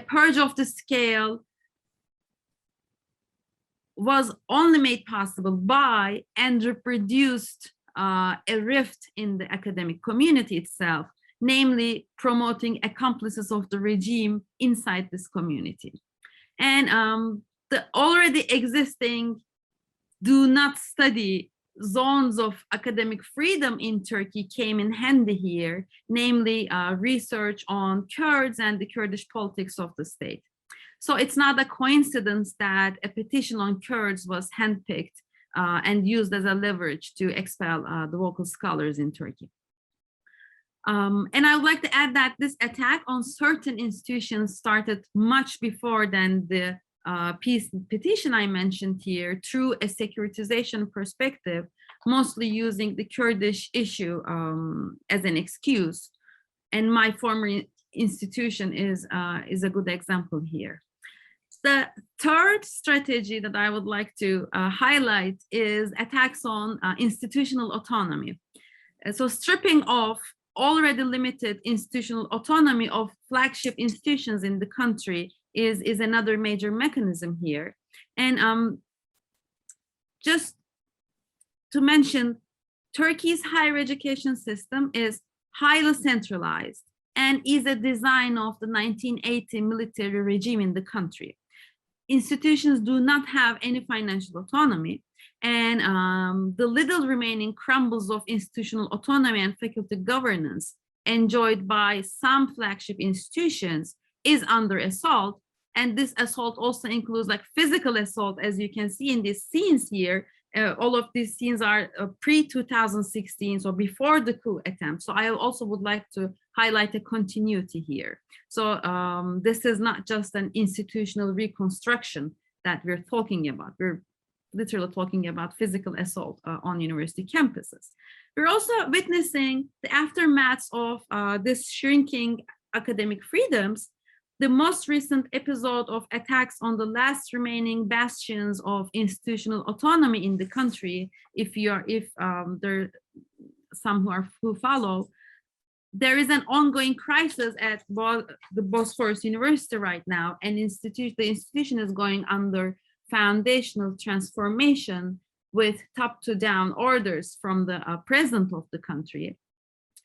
purge of the scale was only made possible by and reproduced a rift in the academic community itself, namely promoting accomplices of the regime inside this community. And the already existing do not study zones of academic freedom in Turkey came in handy here, namely research on Kurds and the Kurdish politics of the state. So it's not a coincidence that a petition on Kurds was handpicked and used as a leverage to expel the local scholars in Turkey. And I would like to add that this attack on certain institutions started much before than the peace petition I mentioned here, through a securitization perspective, mostly using the Kurdish issue as an excuse. And my former institution is a good example here. The third strategy that I would like to highlight is attacks on institutional autonomy. So stripping off already limited institutional autonomy of flagship institutions in the country is another major mechanism here. And just to mention, Turkey's higher education system is highly centralized and is a design of the 1980 military regime in the country. Institutions do not have any financial autonomy, and the little remaining crumbles of institutional autonomy and faculty governance enjoyed by some flagship institutions is under assault. And this assault also includes like physical assault, as you can see in these scenes here. All of these scenes are pre-2016, so before the coup attempt. So I also would like to highlight a continuity here. So this is not just an institutional reconstruction that we're talking about. We're literally talking about physical assault on university campuses. We're also witnessing the aftermaths of this shrinking academic freedoms. The most recent episode of attacks on the last remaining bastions of institutional autonomy in the country, if there are some who follow, there is an ongoing crisis at the Bossu University right now, and the institution is going under foundational transformation with top-to-down orders from the president of the country,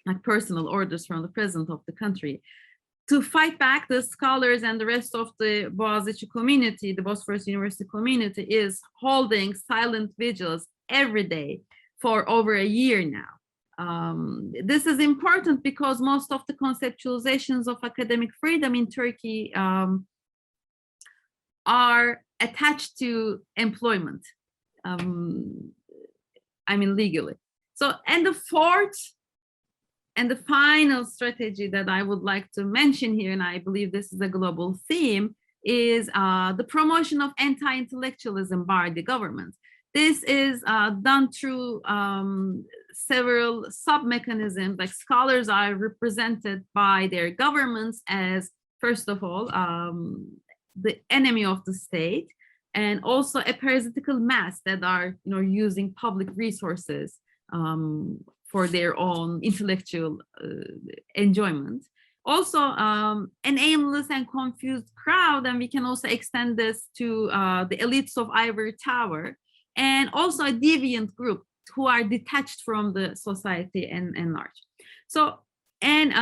like personal orders from the president of the country. To fight back, the scholars and the rest of the Boğaziçi community, the Bosphorus University community, is holding silent vigils every day for over a year now. This is important because most of the conceptualizations of academic freedom in Turkey are attached to employment, I mean legally. So, and the fourth and the final strategy that I would like to mention here, and I believe this is a global theme, is the promotion of anti-intellectualism by the government. This is done through several sub-mechanisms, like scholars are represented by their governments as, first of all, the enemy of the state, and also a parasitical mass that are using public resources for their own intellectual enjoyment. Also, an aimless and confused crowd, and we can also extend this to the elites of Ivory Tower, and also a deviant group who are detached from the society and large. So, and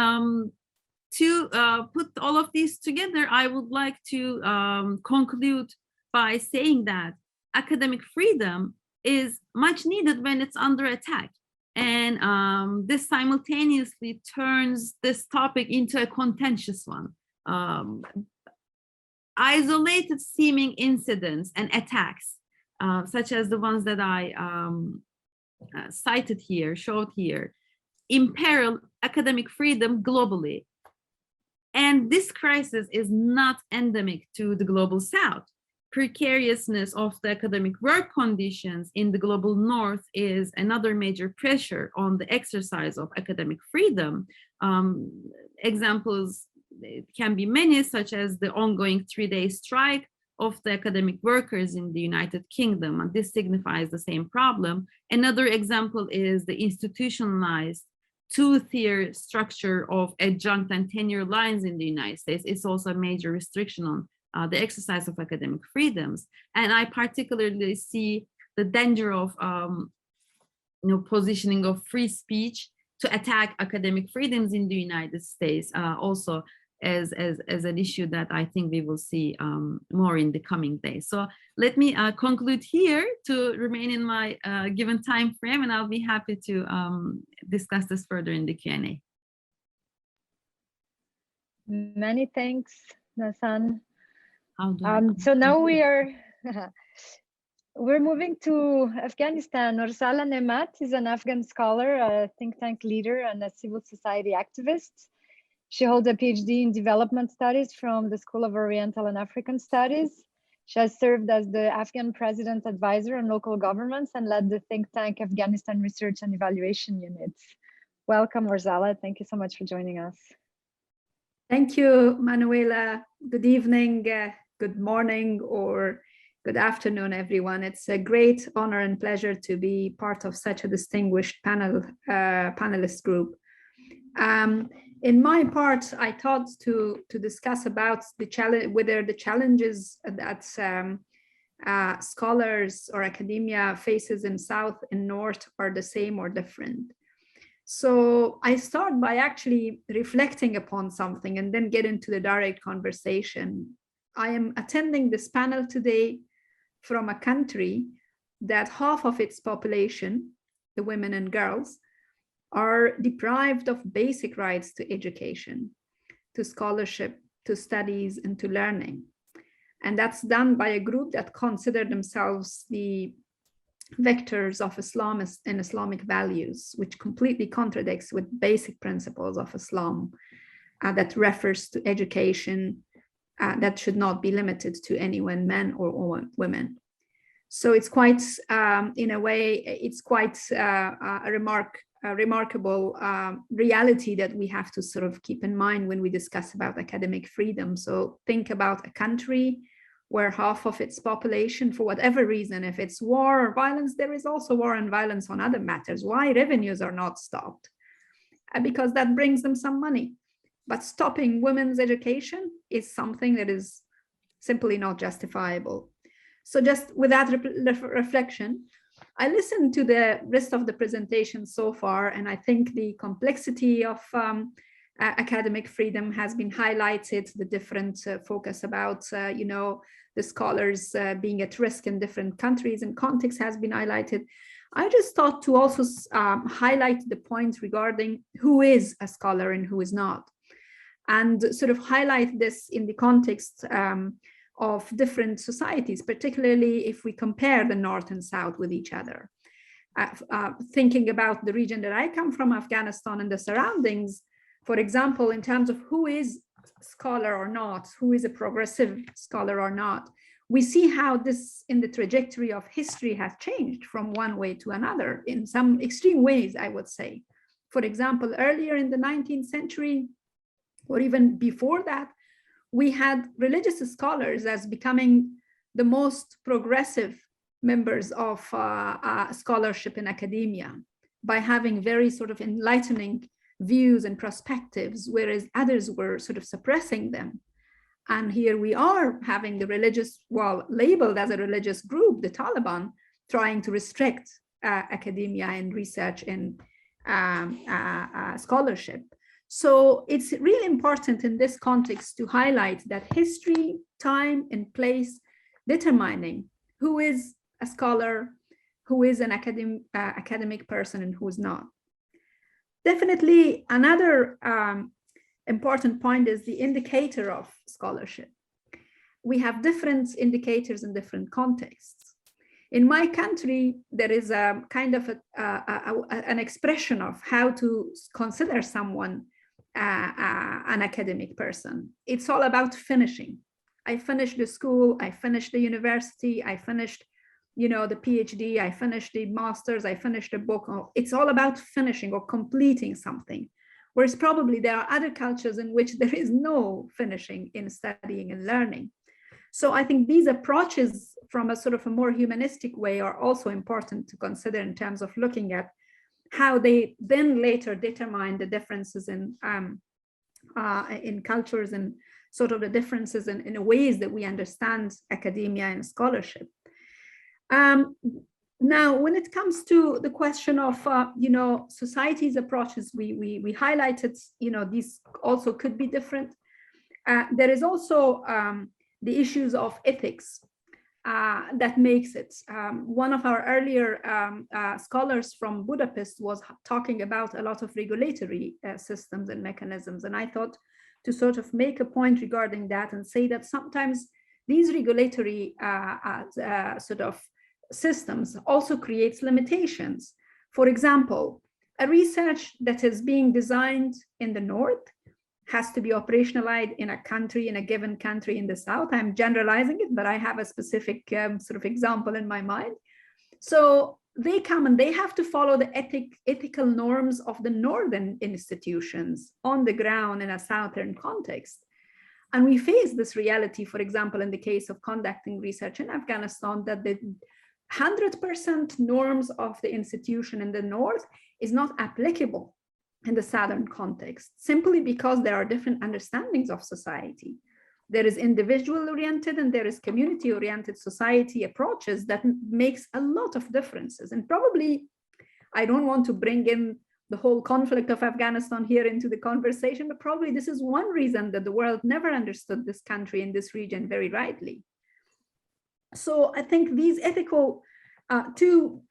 to put all of these together, I would like to conclude by saying that academic freedom is much needed when it's under attack. And this simultaneously turns this topic into a contentious one. Isolated seeming incidents and attacks, such as the ones that I cited here, showed here, imperil academic freedom globally. And this crisis is not endemic to the global South. Precariousness of the academic work conditions in the global North is another major pressure on the exercise of academic freedom. Examples can be many, such as the ongoing 3-day strike of the academic workers in the United Kingdom, and this signifies the same problem. Another example is the institutionalized two-tier structure of adjunct and tenure lines in the United States. It's also a major restriction on the exercise of academic freedoms. And I particularly see the danger of positioning of free speech to attack academic freedoms in the United States, also as an issue that I think we will see more in the coming days. So let me conclude here to remain in my given time frame, and I'll be happy to discuss this further in the Q&A. Many thanks, Nasan. So now we're moving to Afghanistan. Orsala Nemat is an Afghan scholar, a think tank leader, and a civil society activist. She holds a PhD in development studies from the School of Oriental and African Studies. She has served as the Afghan President's advisor on local governments and led the think tank Afghanistan Research and Evaluation Units. Welcome, Orsala. Thank you so much for joining us. Thank you, Manuela. Good evening, good morning, or good afternoon, everyone. It's a great honor and pleasure to be part of such a distinguished panelist group. In my part, I thought to discuss about the challenge, whether the challenges that scholars or academia faces in South and North are the same or different. So I start by actually reflecting upon something and then get into the direct conversation. I am attending this panel today from a country that half of its population, the women and girls, are deprived of basic rights to education, to scholarship, to studies and to learning. And that's done by a group that consider themselves the vectors of Islam and Islamic values, which completely contradicts with basic principles of Islam that refers to education that should not be limited to anyone, men or women. So it's quite, in a way, it's quite a remarkable reality that we have to sort of keep in mind when we discuss about academic freedom. So think about a country where half of its population, for whatever reason, if it's war or violence, there is also war and violence on other matters. Why revenues are not stopped? Because that brings them some money. But stopping women's education is something that is simply not justifiable. So just with that reflection, I listened to the rest of the presentation so far, and I think the complexity of academic freedom has been highlighted, the different focus about, the scholars being at risk in different countries and contexts has been highlighted. I just thought to also highlight the points regarding who is a scholar and who is not, and sort of highlight this in the context of different societies, particularly if we compare the North and South with each other. Thinking about the region that I come from, Afghanistan and the surroundings, for example, in terms of who is a scholar or not, who is a progressive scholar or not, we see how this in the trajectory of history has changed from one way to another in some extreme ways, I would say. For example, earlier in the 19th century, or even before that, we had religious scholars as becoming the most progressive members of scholarship in academia by having very sort of enlightening views and perspectives, whereas others were sort of suppressing them. And here we are having the religious, well, labeled as a religious group, the Taliban, trying to restrict academia and research and scholarship. So it's really important in this context to highlight that history, time, and place determining who is a scholar, who is an academic person, and who is not. Definitely another important point is the indicator of scholarship. We have different indicators in different contexts. In my country, there is a kind of an expression of how to consider someone an academic person. It's all about finishing. I finished the school, I finished the university, I finished, the PhD, I finished the master's, I finished a book. It's all about finishing or completing something. Whereas probably there are other cultures in which there is no finishing in studying and learning. So I think these approaches from a sort of a more humanistic way are also important to consider in terms of looking at how they then later determine the differences in cultures and sort of the differences in the ways that we understand academia and scholarship. Now, when it comes to the question of, society's approaches, we highlighted, these also could be different. There is also the issues of ethics that makes it. One of our earlier scholars from Budapest was talking about a lot of regulatory systems and mechanisms. And I thought to sort of make a point regarding that and say that sometimes these regulatory sort of systems also creates limitations. For example, a research that is being designed in the North has to be operationalized in a given country in the South. I'm generalizing it, but I have a specific sort of example in my mind. So they come and they have to follow the ethical norms of the Northern institutions on the ground in a Southern context. And we face this reality, for example, in the case of conducting research in Afghanistan, that the 100% norms of the institution in the North is not applicable in the Southern context, simply because there are different understandings of society. There is individual-oriented and there is community-oriented society approaches that makes a lot of differences. And probably, I don't want to bring in the whole conflict of Afghanistan here into the conversation, but probably this is one reason that the world never understood this country in this region very rightly. So I think these ethical, two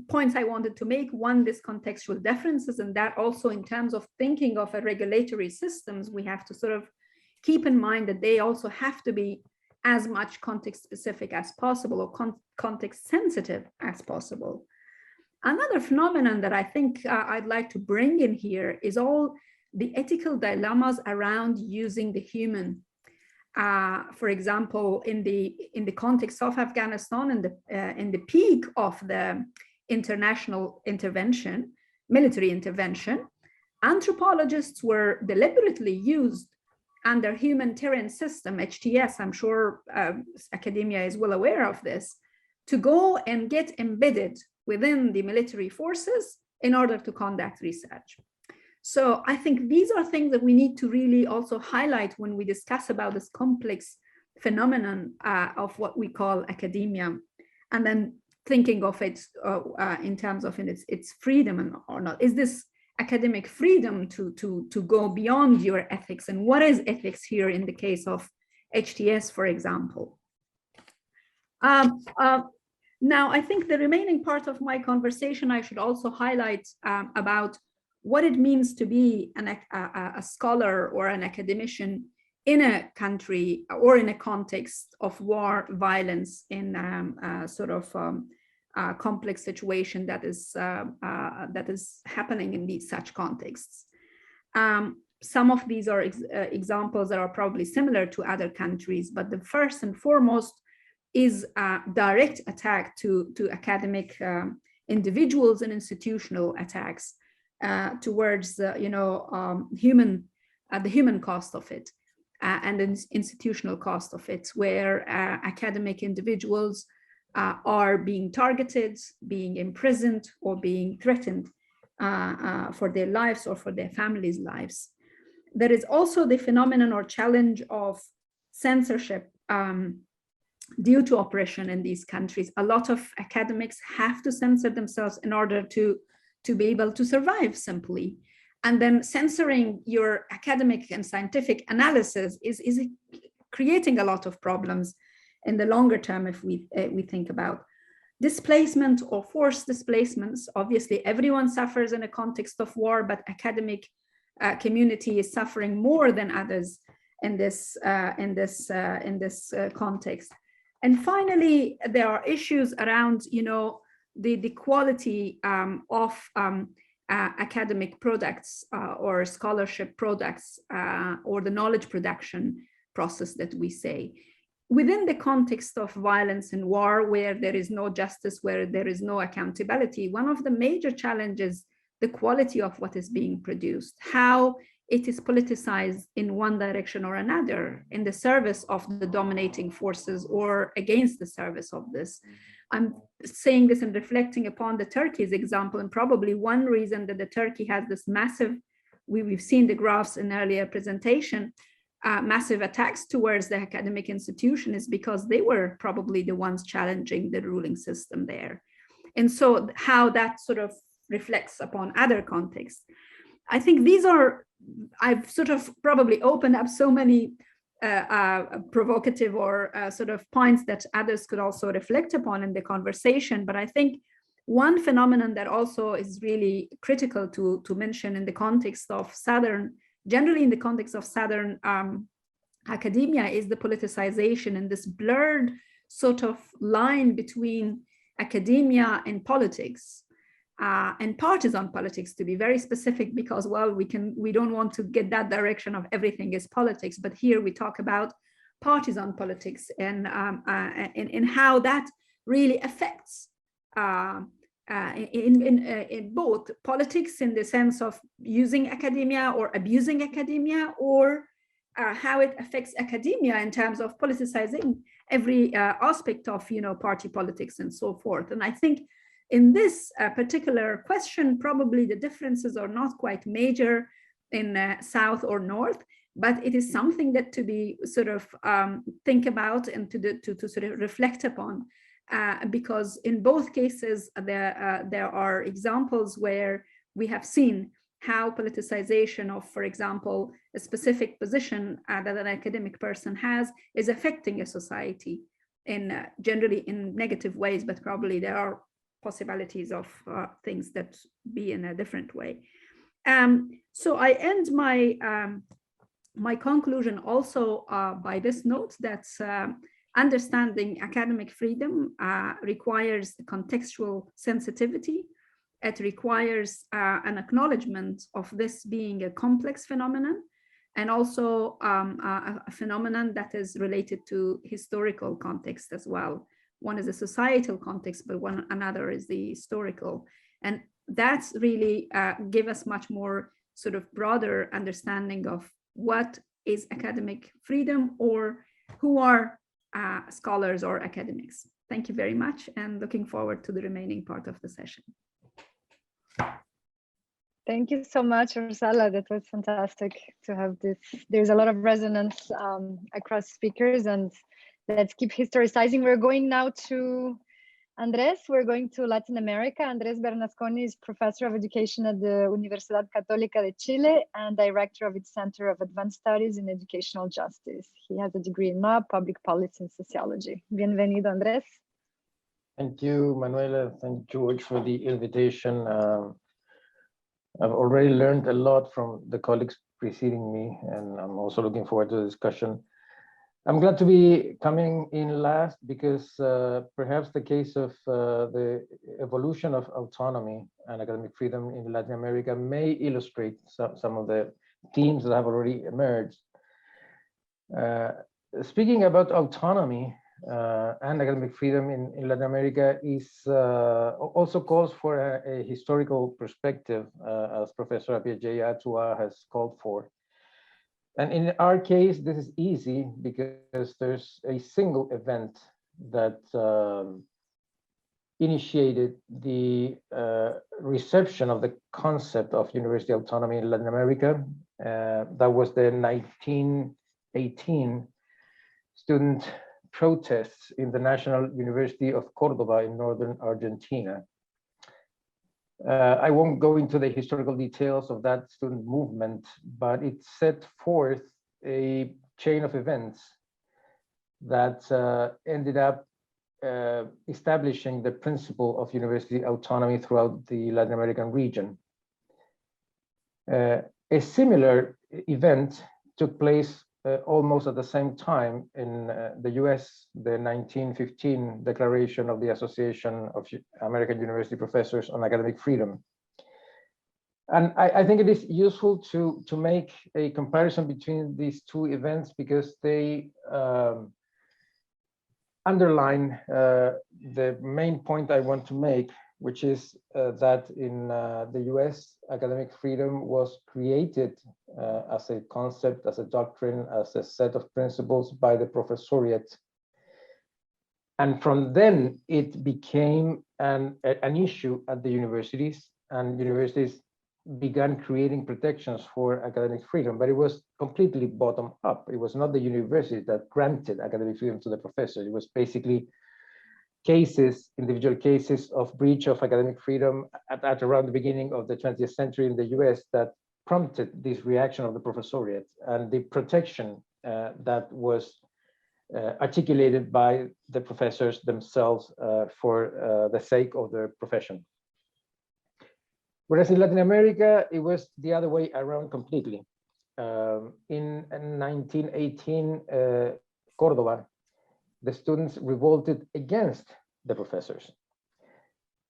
points I wanted to make. One, this contextual differences, and that also in terms of thinking of a regulatory systems, we have to sort of, keep in mind that they also have to be as much context specific as possible, or context sensitive as possible. Another phenomenon that I think I'd like to bring in here is all the ethical dilemmas around using the human. For example, in the context of Afghanistan and in the peak of the international intervention, military intervention, anthropologists were deliberately used under humanitarian system, HTS, I'm sure academia is well aware of this, to go and get embedded within the military forces in order to conduct research. So I think these are things that we need to really also highlight when we discuss about this complex phenomenon of what we call academia, and then thinking of it in terms of its freedom or not. Is this academic freedom to go beyond your ethics, and what is ethics here in the case of HTS, for example? Now, I think the remaining part of my conversation, I should also highlight about what it means to be a scholar or an academician in a country or in a context of war, violence, in complex situation that is happening in these such contexts. Some of these are examples that are probably similar to other countries, but the first and foremost is a direct attack to academic individuals and institutional attacks towards the human cost of it and the institutional cost of it, where academic individuals are being targeted, being imprisoned, or being threatened for their lives or for their families' lives. There is also the phenomenon or challenge of censorship due to oppression in these countries. A lot of academics have to censor themselves in order to be able to survive simply. And then censoring your academic and scientific analysis is creating a lot of problems in the longer term if we think about displacement or forced displacements. Obviously, everyone suffers in a context of war, but academic community is suffering more than others in this context. And finally, there are issues around, the quality of academic products or scholarship products or the knowledge production process that we say. Within the context of violence and war, where there is no justice, where there is no accountability, one of the major challenges, the quality of what is being produced, how it is politicized in one direction or another, in the service of the dominating forces or against the service of this. I'm saying this and reflecting upon the Turkey's example, and probably one reason that the Turkey has this massive, we've seen the graphs in earlier presentation, massive attacks towards the academic institution is because they were probably the ones challenging the ruling system there. And so how that sort of reflects upon other contexts. I think these are, I've sort of probably opened up so many provocative or sort of points that others could also reflect upon in the conversation. But I think one phenomenon that also is really critical to mention in the context of generally in the context of Southern academia is the politicization and this blurred sort of line between academia and politics. And partisan politics, to be very specific, because, well, we don't want to get that direction of everything is politics, but here we talk about partisan politics and how that really affects in both politics in the sense of using academia or abusing academia, or how it affects academia in terms of politicizing every aspect of party politics and so forth. And I think in this particular question, probably the differences are not quite major in South or North, but it is something that to be sort of think about and to sort of reflect upon, because in both cases, there are examples where we have seen how politicization of, for example, a specific position that an academic person has is affecting a society in generally in negative ways, but probably there are possibilities of things that be in a different way. So I end my my conclusion also by this note that understanding academic freedom requires contextual sensitivity. It requires an acknowledgement of this being a complex phenomenon, and also a phenomenon that is related to historical context as well. One is a societal context, but another is the historical. And that's really give us much more sort of broader understanding of what is academic freedom, or who are scholars or academics. Thank you very much, and looking forward to the remaining part of the session. Thank you so much, Ursula. That was fantastic to have this. There's a lot of resonance across speakers, and let's keep historicizing. We're going now to Andres. We're going to Latin America. Andres Bernasconi is professor of education at the Universidad Católica de Chile and director of its Center of Advanced Studies in Educational Justice. He has a degree in law, public policy, and sociology. Bienvenido, Andres. Thank you, Manuela. Thank George for the invitation. I've already learned a lot from the colleagues preceding me, and I'm also looking forward to the discussion. I'm glad to be coming in last because perhaps the case of the evolution of autonomy and academic freedom in Latin America may illustrate some of the themes that have already emerged. Speaking about autonomy and academic freedom in Latin America is also calls for a historical perspective, as Professor Apiajeya Atua has called for. And in our case, this is easy because there's a single event that initiated the reception of the concept of university autonomy in Latin America. That was the 1918 student protests in the National University of Cordoba in northern Argentina. I won't go into the historical details of that student movement, but it set forth a chain of events that ended up establishing the principle of university autonomy throughout the Latin American region. A similar event took place almost at the same time in the US, the 1915 Declaration of the Association of American University Professors on Academic Freedom. And I think it is useful to make a comparison between these two events because they underline the main point I want to make, which is that in the US, academic freedom was created as a concept, as a doctrine, as a set of principles by the professoriate. And from then, it became an issue at the universities, and universities began creating protections for academic freedom, but it was completely bottom up. It was not the university that granted academic freedom to the professor. It was basically cases, individual cases of breach of academic freedom at around the beginning of the 20th century in the US that prompted this reaction of the professoriate and the protection that was articulated by the professors themselves for the sake of their profession. Whereas in Latin America, it was the other way around completely. In 1918, Cordoba, the students revolted against the professors.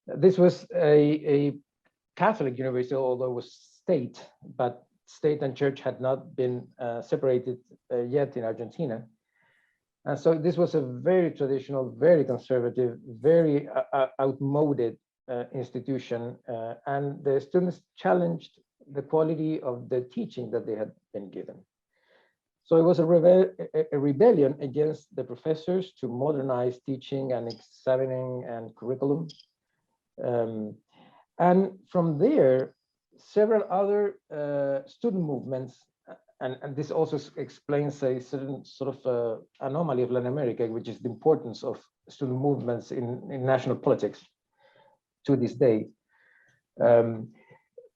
This was a Catholic university, although it was state, but state and church had not been separated yet in Argentina. And so this was a very traditional, very conservative, very outmoded institution, and the students challenged the quality of the teaching that they had been given. So it was a rebellion against the professors to modernize teaching and examining and curriculum. And from there, several other student movements, and this also explains a certain sort of anomaly of Latin America, which is the importance of student movements in national politics to this day.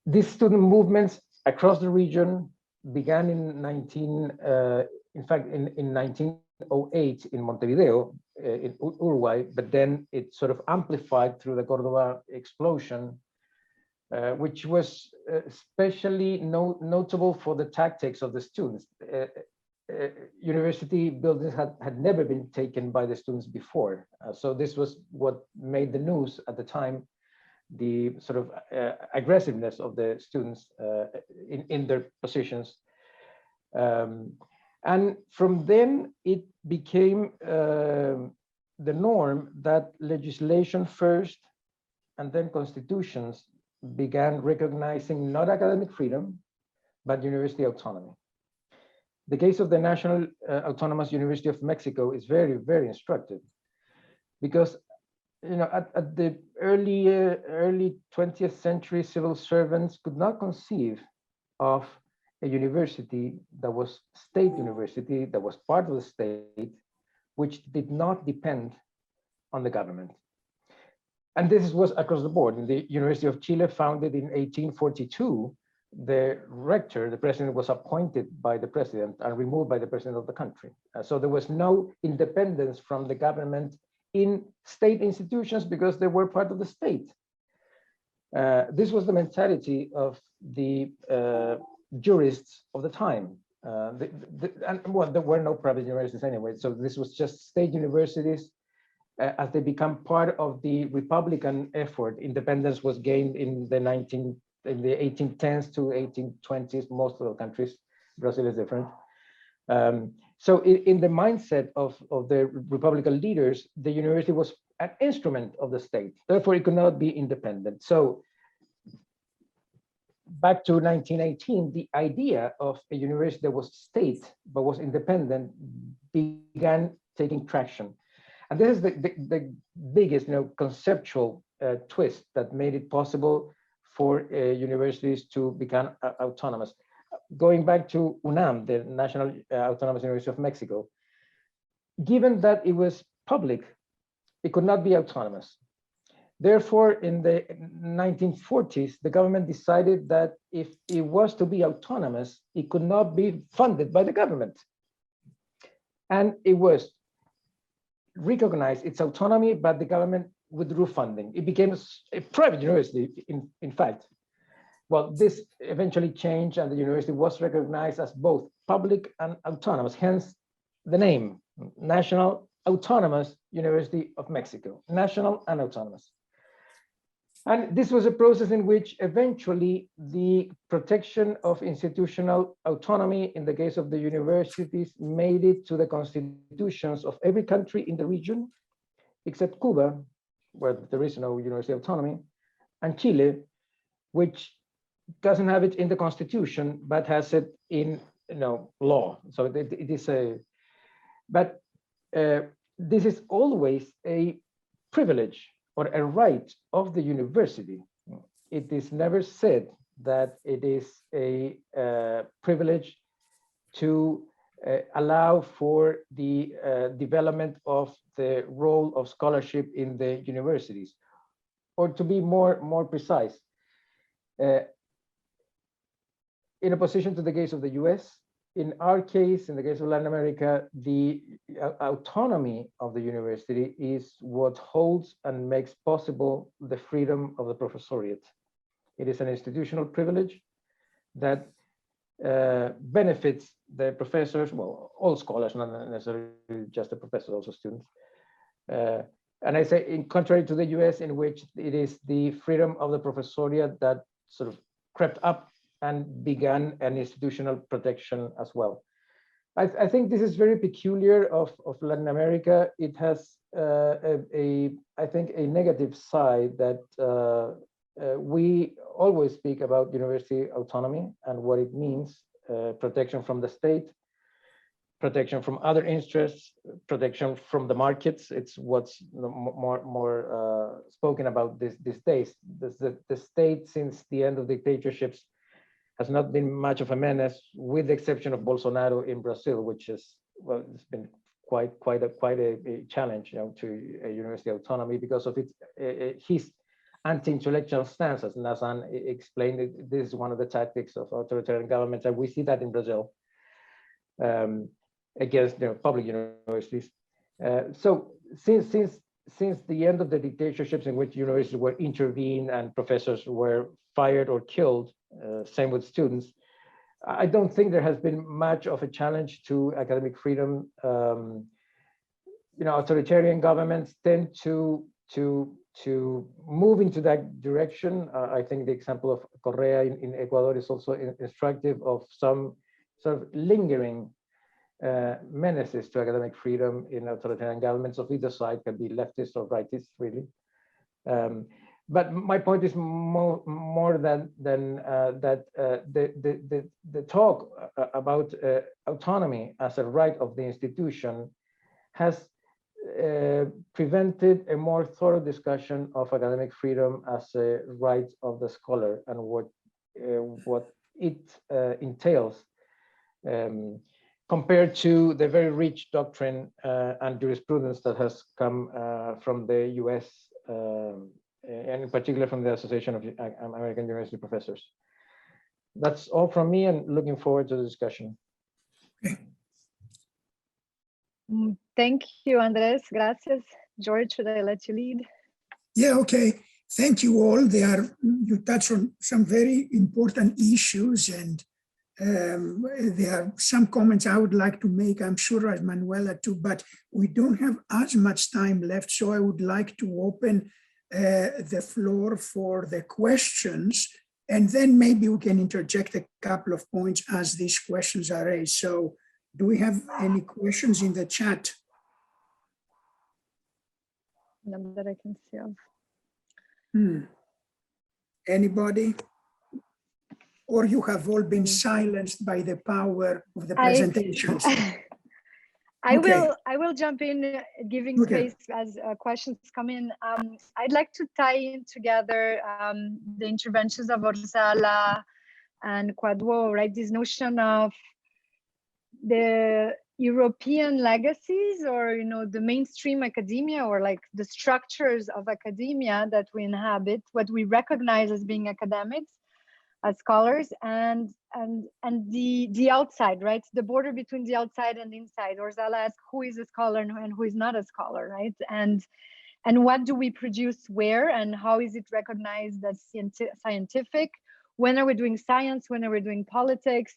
These student movements across the region began in 1908 in Montevideo, in Uruguay, but then it sort of amplified through the Cordoba explosion which was especially notable for the tactics of the students. University buildings had never been taken by the students before. So this was what made the news at the time, the sort of aggressiveness of the students in their positions. And from then it became the norm that legislation first and then constitutions began recognizing not academic freedom, but university autonomy. The case of the National Autonomous University of Mexico is very, very instructive, because at the early 20th century, civil servants could not conceive of a university that was state university, that was part of the state, which did not depend on the government. And this was across the board. In the University of Chile, founded in 1842, the rector, the president, was appointed by the president and removed by the president of the country. So there was no independence from the government in state institutions because they were part of the state. This was the mentality of the jurists of the time. And well, there were no private universities anyway, so this was just state universities. As they become part of the Republican effort, independence was gained in the 1810s to 1820s, most of the countries. Brazil is different. So in the mindset of the Republican leaders, the university was an instrument of the state. Therefore, it could not be independent. So back to 1918, the idea of a university that was state but was independent began taking traction. And this is the biggest, conceptual twist that made it possible for universities to become autonomous. Going back to UNAM, the National Autonomous University of Mexico, given that it was public, it could not be autonomous. Therefore, in the 1940s, the government decided that if it was to be autonomous, it could not be funded by the government. And it was recognized its autonomy, but the government withdrew funding. It became a private university, in fact. Well, this eventually changed, and the university was recognized as both public and autonomous, hence the name, National Autonomous University of Mexico, national and autonomous. And this was a process in which eventually the protection of institutional autonomy in the case of the universities made it to the constitutions of every country in the region, except Cuba, where there is no university autonomy, and Chile, which doesn't have it in the constitution, but has it in law. So it is but this is always a privilege or a right of the university. It is never said that it is a privilege to allow for the development of the role of scholarship in the universities. Or to be more precise, in opposition to the case of the US, in our case, in the case of Latin America, the autonomy of the university is what holds and makes possible the freedom of the professoriate. It is an institutional privilege that benefits the professors, well, all scholars, not necessarily just the professors, also students. And I say, in contrary to the US, in which it is the freedom of the professoriate that sort of crept up and began an institutional protection as well. I think this is very peculiar of Latin America. It has I think a negative side that we always speak about university autonomy and what it means, protection from the state, protection from other interests, protection from the markets. It's what's more spoken about these days. The state, since the end of dictatorships, has not been much of a menace, with the exception of Bolsonaro in Brazil, which is, well, it's been quite a challenge, to a university autonomy because of his anti-intellectual stance, as Nazan explained. This is one of the tactics of authoritarian governments, and we see that in Brazil against public universities. So since since the end of the dictatorships in which universities were intervened and professors were fired or killed, same with students, I don't think there has been much of a challenge to academic freedom. Authoritarian governments tend to move into that direction. I think the example of Correa in Ecuador is also instructive of some sort of lingering menaces to academic freedom in authoritarian governments of either side, can be leftist or rightist, really. But my point is more than that the talk about autonomy as a right of the institution has prevented a more thorough discussion of academic freedom as a right of the scholar and what it entails, compared to the very rich doctrine and jurisprudence that has come from the US, and in particular from the Association of American University Professors. That's all from me, and looking forward to the discussion. Thank you, Andres. Gracias. George, should I let you lead? Yeah, okay. Thank you all. You touched on some very important issues, and there are some comments I would like to make, I'm sure as Manuela too, but we don't have as much time left, so I would like to open the floor for the questions, and then maybe we can interject a couple of points as these questions are raised. So do we have any questions in the chat? None that I can see of. Anybody? Or you have all been silenced by the power of the presentations? I will jump in, giving space as questions come in. I'd like to tie in together the interventions of Orzala and Kwadwo, right? This notion of the European legacies, or the mainstream academia, or like the structures of academia that we inhabit, what we recognize as being academics, as scholars, and the outside, right? The border between the outside and the inside. Orzala asked who is a scholar and who is not a scholar, right? And what do we produce where, and how is it recognized as scientific? When are we doing science? When are we doing politics?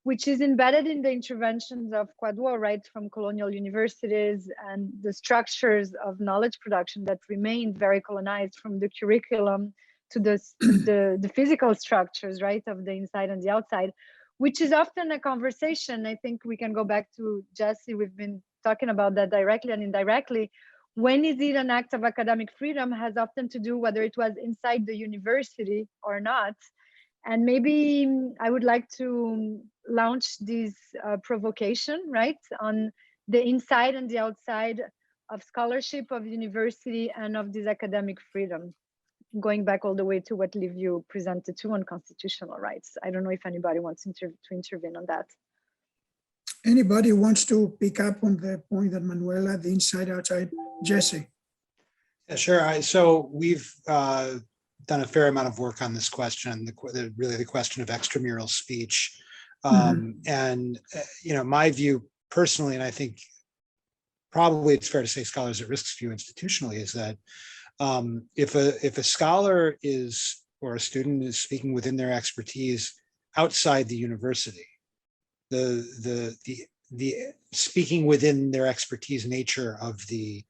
Which is embedded in the interventions of Kwadwo, right, from colonial universities and the structures of knowledge production that remained very colonized, from the curriculum to the physical structures, right, of the inside and the outside, which is often a conversation. I think we can go back to Jesse. We've been talking about that directly and indirectly. When is it an act of academic freedom has often to do whether it was inside the university or not. And maybe I would like to launch this provocation, right, on the inside and the outside of scholarship, of university, and of this academic freedom, going back all the way to what Liviu presented too on constitutional rights. I don't know if anybody wants to intervene on that. Anybody wants to pick up on the point that Manuela, the inside, outside? Jesse. Yeah, sure. So we've done a fair amount of work on this question, really the question of extramural speech. And, my view personally, and I think probably it's fair to say Scholars at Risk's view institutionally, is that if a scholar is, or a student is speaking within their expertise outside the university, the speaking within their expertise nature of the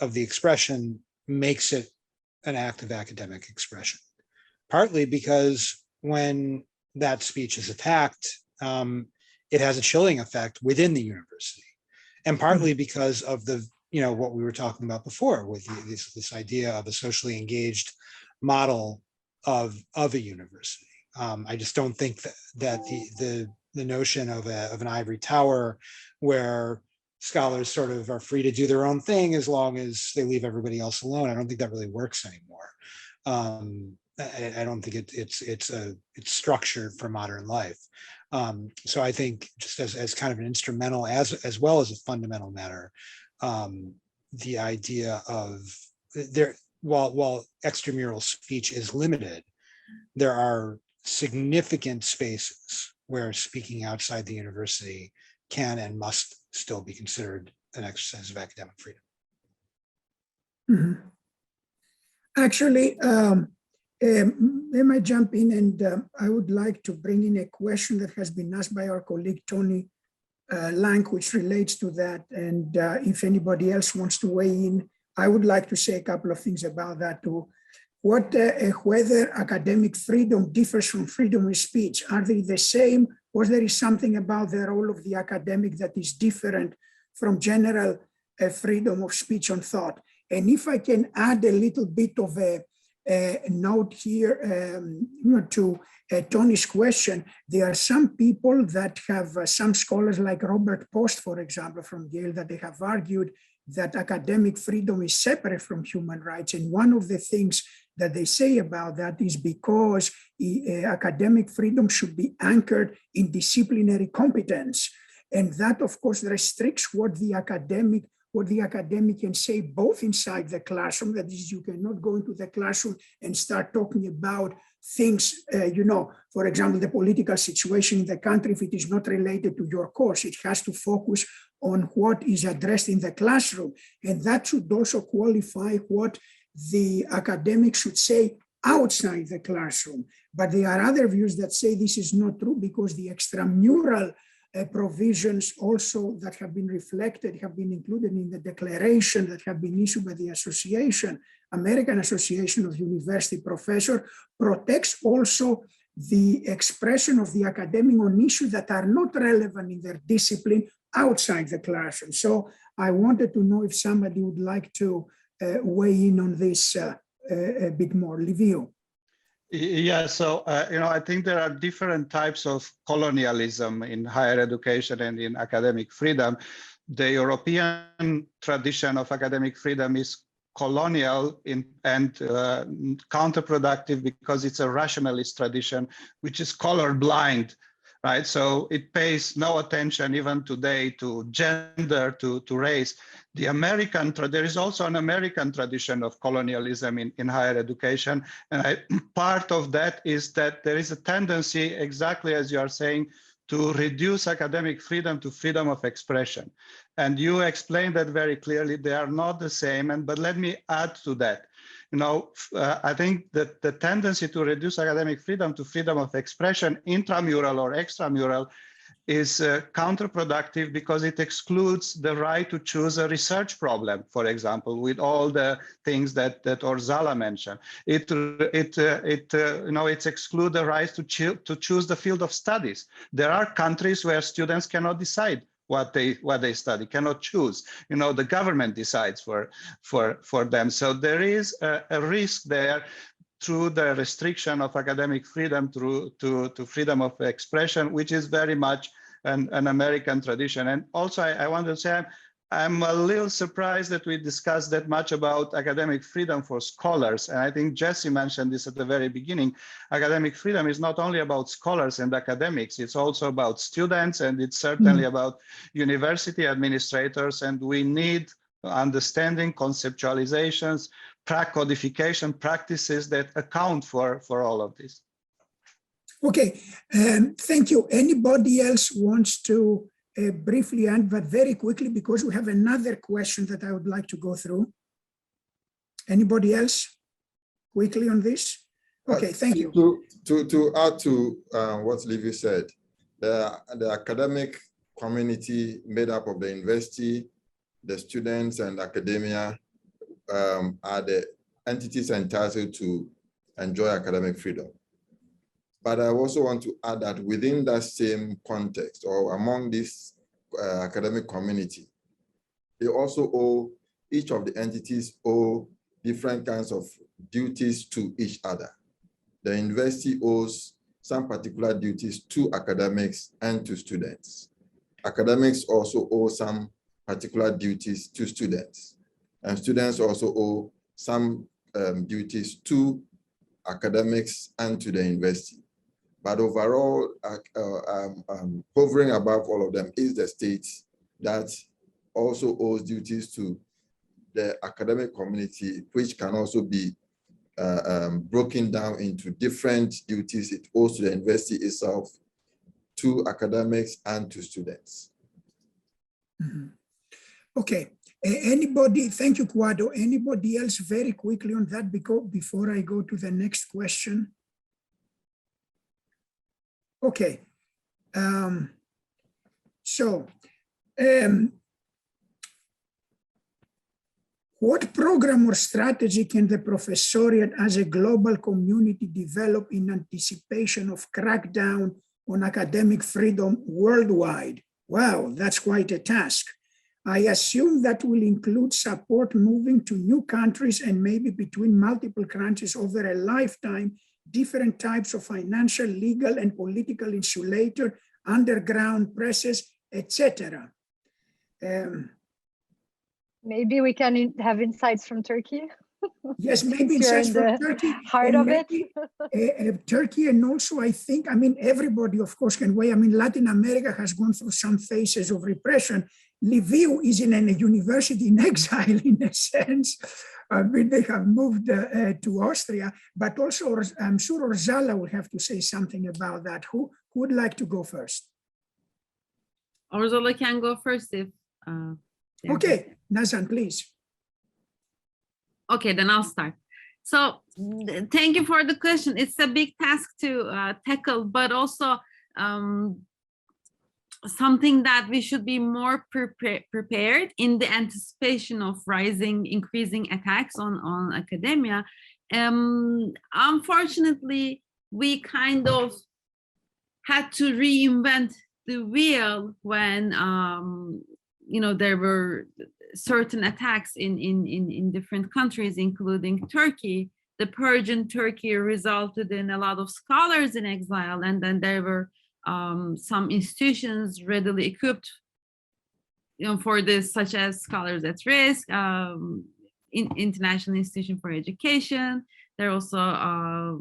expression makes it an act of academic expression, partly because when that speech is attacked, it has a chilling effect within the university, and partly because of the, what we were talking about before with this idea of a socially engaged model of a university. I just don't think that the notion of an ivory tower where scholars sort of are free to do their own thing as long as they leave everybody else alone, I don't think that really works anymore. I don't think it's structured for modern life. So I think just as kind of an instrumental, as well as a fundamental matter, the idea of while extramural speech is limited, there are significant spaces where speaking outside the university can and must still be considered an exercise of academic freedom. Mhm. Actually, let me jump in, and I would like to bring in a question that has been asked by our colleague Tony Lang, which relates to that. And if anybody else wants to weigh in, I would like to say a couple of things about that too. Whether academic freedom differs from freedom of speech. Are they the same, or there is something about the role of the academic that is different from general freedom of speech and thought? And if I can add a little bit of a note here to Tony's question, there are some people that have, some scholars like Robert Post, for example, from Yale, that they have argued that academic freedom is separate from human rights. And one of the things that they say about that is because academic freedom should be anchored in disciplinary competence. And that, of course, restricts what the academic can say both inside the classroom, that is, you cannot go into the classroom and start talking about things, for example, the political situation in the country, if it is not related to your course. It has to focus on what is addressed in the classroom. And that should also qualify what the academic should say outside the classroom. But there are other views that say this is not true, because the extramural provisions also that have been reflected, have been included in the declaration that have been issued by the association, American Association of University Professors, protects also the expression of the academic on issues that are not relevant in their discipline outside the classroom. So I wanted to know if somebody would like to weigh in on this a bit more. Livio. Yeah, so, I think there are different types of colonialism in higher education and in academic freedom. The European tradition of academic freedom is colonial and counterproductive, because it's a rationalist tradition, which is colorblind, right? So it pays no attention even today to gender, to race. There is also an American tradition of colonialism in higher education. And part of that is that there is a tendency, exactly as you are saying, to reduce academic freedom to freedom of expression. And you explained that very clearly. They are not the same. But let me add to that. I think that the tendency to reduce academic freedom to freedom of expression, intramural or extramural, is counterproductive, because it excludes the right to choose a research problem, for example, with all the things that Orzala mentioned. It excludes the right to choose the field of studies. There are countries where students cannot decide what they study, cannot choose. The government decides for them. So there is a risk there through the restriction of academic freedom to freedom of expression, which is very much an American tradition. And also, I want to say, I'm a little surprised that we discussed that much about academic freedom for scholars. And I think Jesse mentioned this at the very beginning. Academic freedom is not only about scholars and academics, it's also about students, and it's certainly about university administrators. And we need understanding, conceptualizations, codification practices that account for all of this. Okay, thank you. Anybody else wants to briefly add, but very quickly, because we have another question that I would like to go through. Anybody else quickly on this? Okay, thank you. To add to what Livio said, the academic community made up of the university, the students and academia are the entities entitled to enjoy academic freedom. But I also want to add that within that same context, or among this academic community, they also each of the entities owe different kinds of duties to each other. The university owes some particular duties to academics and to students. Academics also owe some particular duties to students, and students also owe some duties to academics and to the university. But overall, hovering above all of them is the state that also owes duties to the academic community, which can also be broken down into different duties it owes to the university itself, to academics, and to students. Okay, Anybody, thank you, Quado. Anybody else very quickly on that before I go to the next question? Okay. What program or strategy can the professoriate as a global community develop in anticipation of crackdown on academic freedom worldwide? Wow, that's quite a task. I assume that will include support moving to new countries and maybe between multiple countries over a lifetime, different types of financial, legal, and political insulator, underground presses, etc. Maybe we can have insights from Turkey. Yes, maybe insights from Turkey. Heart of it. Turkey, and also I think, I mean, everybody of course can weigh. I mean, Latin America has gone through some phases of repression. Lviv is in a university in exile in a sense. I mean, they have moved to Austria, but also I'm sure Orzala will have to say something about that. Who would like to go first? Orzala can go first if. Okay, Nazan, please. Okay, then I'll start. So thank you for the question. It's a big task to tackle, but also something that we should be more prepared in the anticipation of increasing attacks on academia. Unfortunately, we kind of had to reinvent the wheel when there were certain attacks in different countries, including Turkey. The Purge in Turkey resulted in a lot of scholars in exile, and then there were some institutions readily equipped for this, such as Scholars at Risk, International Institution for Education. There also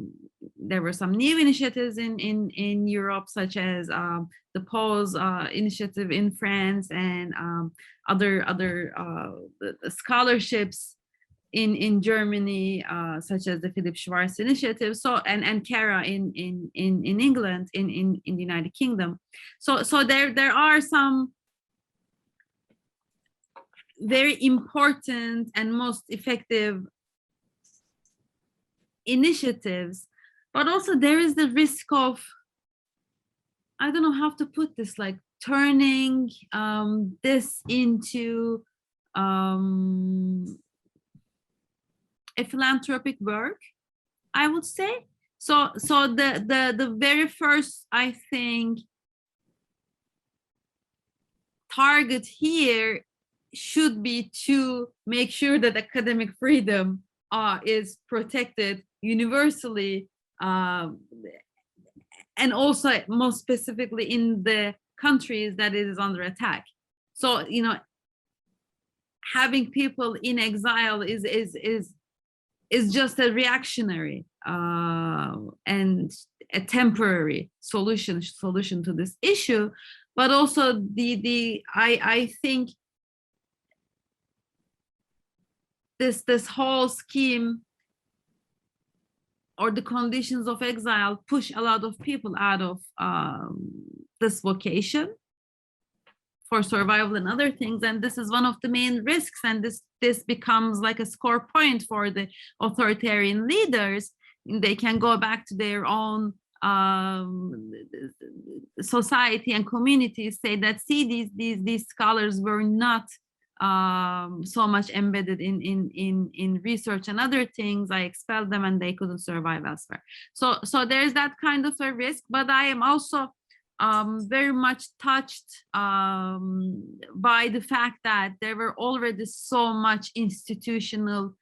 there were some new initiatives in Europe, such as the Pause initiative in France, and other scholarships in Germany, such as the Philip Schwarz initiative. So and Kara in England, in the United Kingdom. So there are some very important and most effective initiatives, but also there is the risk of, I don't know how to put this, like turning this into a philanthropic work, I would say. So the very first, I think, target here should be to make sure that academic freedom is protected universally, and also most specifically in the countries that it is under attack. So having people in exile is just a reactionary and a temporary solution to this issue. But also I think this whole scheme or the conditions of exile push a lot of people out of this vocation for survival and other things, and this is one of the main risks, and this becomes like a score point for the authoritarian leaders. They can go back to their own society and communities, say that, see, these scholars were not so much embedded in research and other things. I expelled them and they couldn't survive elsewhere. So there's that kind of a risk, but I am also very much touched by the fact that there were already so much institutional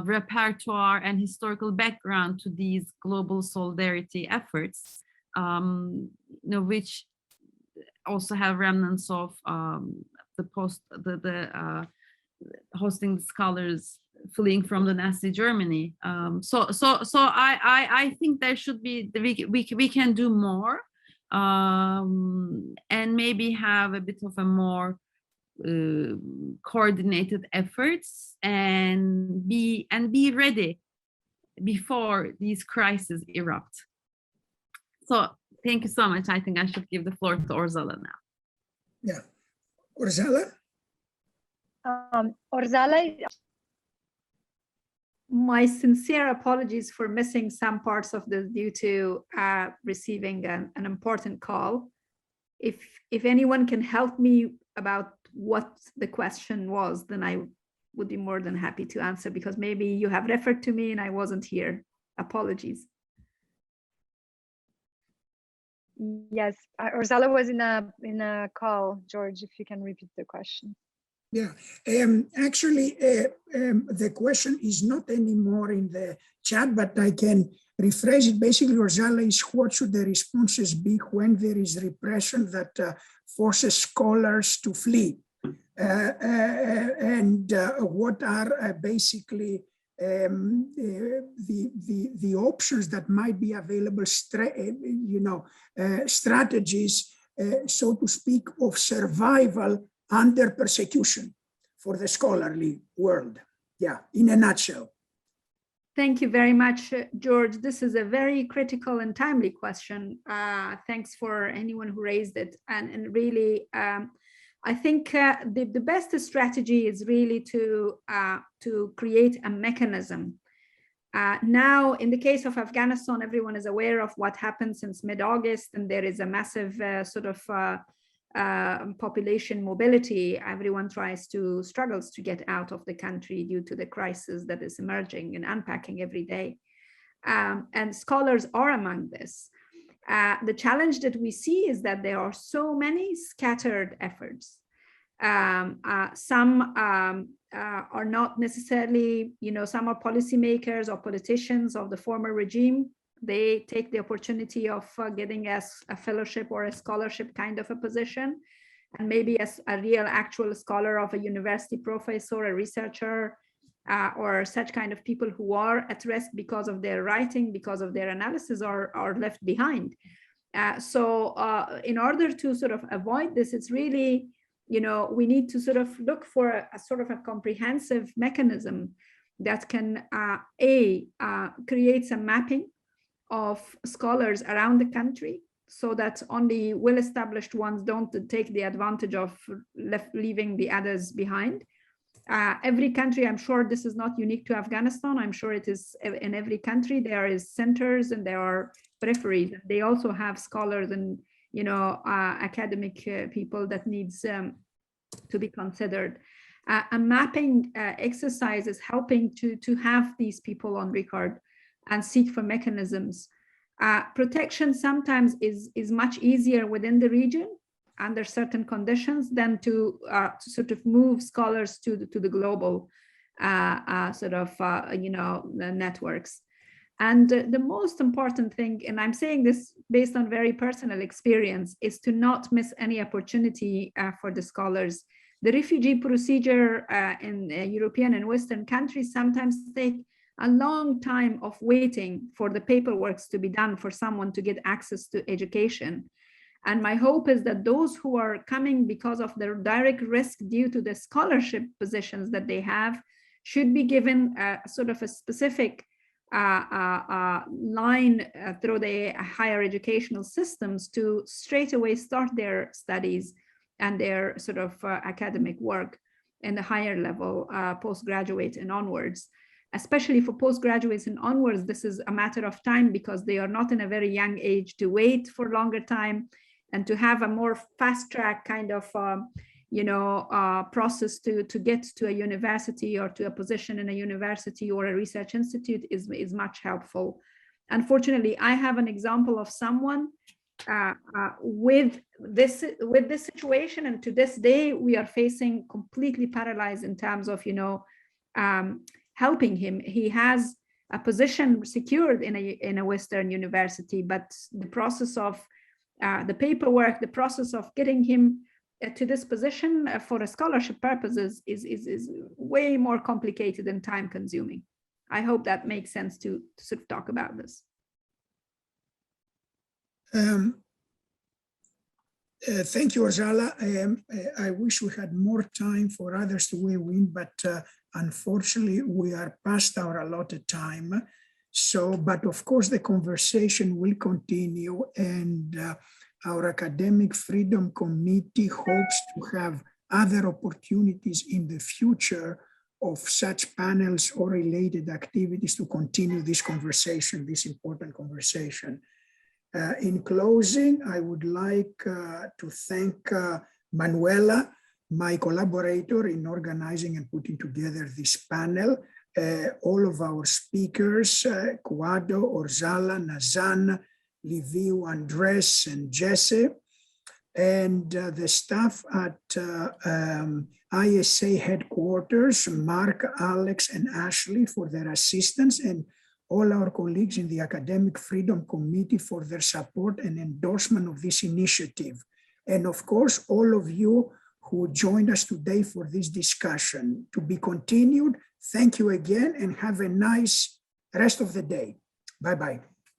repertoire and historical background to these global solidarity efforts, which also have remnants of the hosting scholars fleeing from the Nazi Germany. So I think there should be, we can do more, and maybe have a bit of a more coordinated efforts, and be ready before these crises erupt. So thank you so much. I think I should give the floor to Orzala now. Yeah. Orzala? Orzala, my sincere apologies for missing some parts of this due to receiving an important call. If anyone can help me about what the question was, then I would be more than happy to answer, because maybe you have referred to me and I wasn't here. Apologies. yes, Orzala was in a call. George, if you can repeat the question. Yeah, actually, the question is not anymore in the chat, but I can rephrase it. Basically, Orzala is, what should the responses be when there is repression that forces scholars to flee? And what are basically the options that might be available, strategies, so to speak, of survival under persecution for the scholarly world. Yeah, in a nutshell. Thank you very much, George. This is a very critical and timely question. Thanks for anyone who raised it. And really, I think the best strategy is really to create a mechanism. Now, in the case of Afghanistan, everyone is aware of what happened since mid-August, and there is a massive population mobility. Everyone struggles to get out of the country due to the crisis that is emerging and unpacking every day. And scholars are among this. The challenge that we see is that there are so many scattered efforts. Some are not necessarily, some are policymakers or politicians of the former regime. They take the opportunity of getting a fellowship or a scholarship kind of a position, and maybe as a real actual scholar of a university professor, a researcher, or such kind of people who are at risk because of their writing, because of their analysis, are left behind. So in order to sort of avoid this, it's really, we need to sort of look for a sort of a comprehensive mechanism that can create some mapping of scholars around the country, so that only well-established ones don't take the advantage of leaving the others behind. Every country, I'm sure this is not unique to Afghanistan. I'm sure it is in every country. There is centers and there are peripheries. They also have scholars and academic people that needs to be considered. A mapping exercise is helping to have these people on record and seek for mechanisms. Protection sometimes is much easier within the region under certain conditions than to sort of move scholars to the global networks. And the most important thing, and I'm saying this based on very personal experience, is to not miss any opportunity for the scholars. The refugee procedure in European and Western countries sometimes take a long time of waiting for the paperwork to be done for someone to get access to education. And my hope is that those who are coming because of their direct risk due to the scholarship positions that they have should be given sort of a specific line through the higher educational systems to straight away start their studies and their sort of academic work in the higher level, postgraduate and onwards. Especially for postgraduates and onwards, this is a matter of time because they are not in a very young age to wait for longer time, and to have a more fast track kind of process to get to a university or to a position in a university or a research institute is much helpful. Unfortunately, I have an example of someone with this situation, and to this day we are facing completely paralyzed in terms of helping him. He has a position secured in a Western university, but the process of the paperwork, the process of getting him to this position for a scholarship purposes is way more complicated and time consuming. I hope that makes sense to sort of talk about this. Thank you, Orzala. I wish we had more time for others to weigh in, but unfortunately, we are past our allotted time. So, but of course, the conversation will continue, and our Academic Freedom Committee hopes to have other opportunities in the future of such panels or related activities to continue this conversation, this important conversation. In closing, I would like to thank Manuela, my collaborator in organizing and putting together this panel, all of our speakers, Kouado, Orzala, Nazan, Liviu, Andres, and Jesse, and the staff at ISA headquarters, Mark, Alex, and Ashley for their assistance, and all our colleagues in the Academic Freedom Committee for their support and endorsement of this initiative. And of course, all of you who joined us today for this discussion. To be continued, thank you again and have a nice rest of the day. Bye-bye.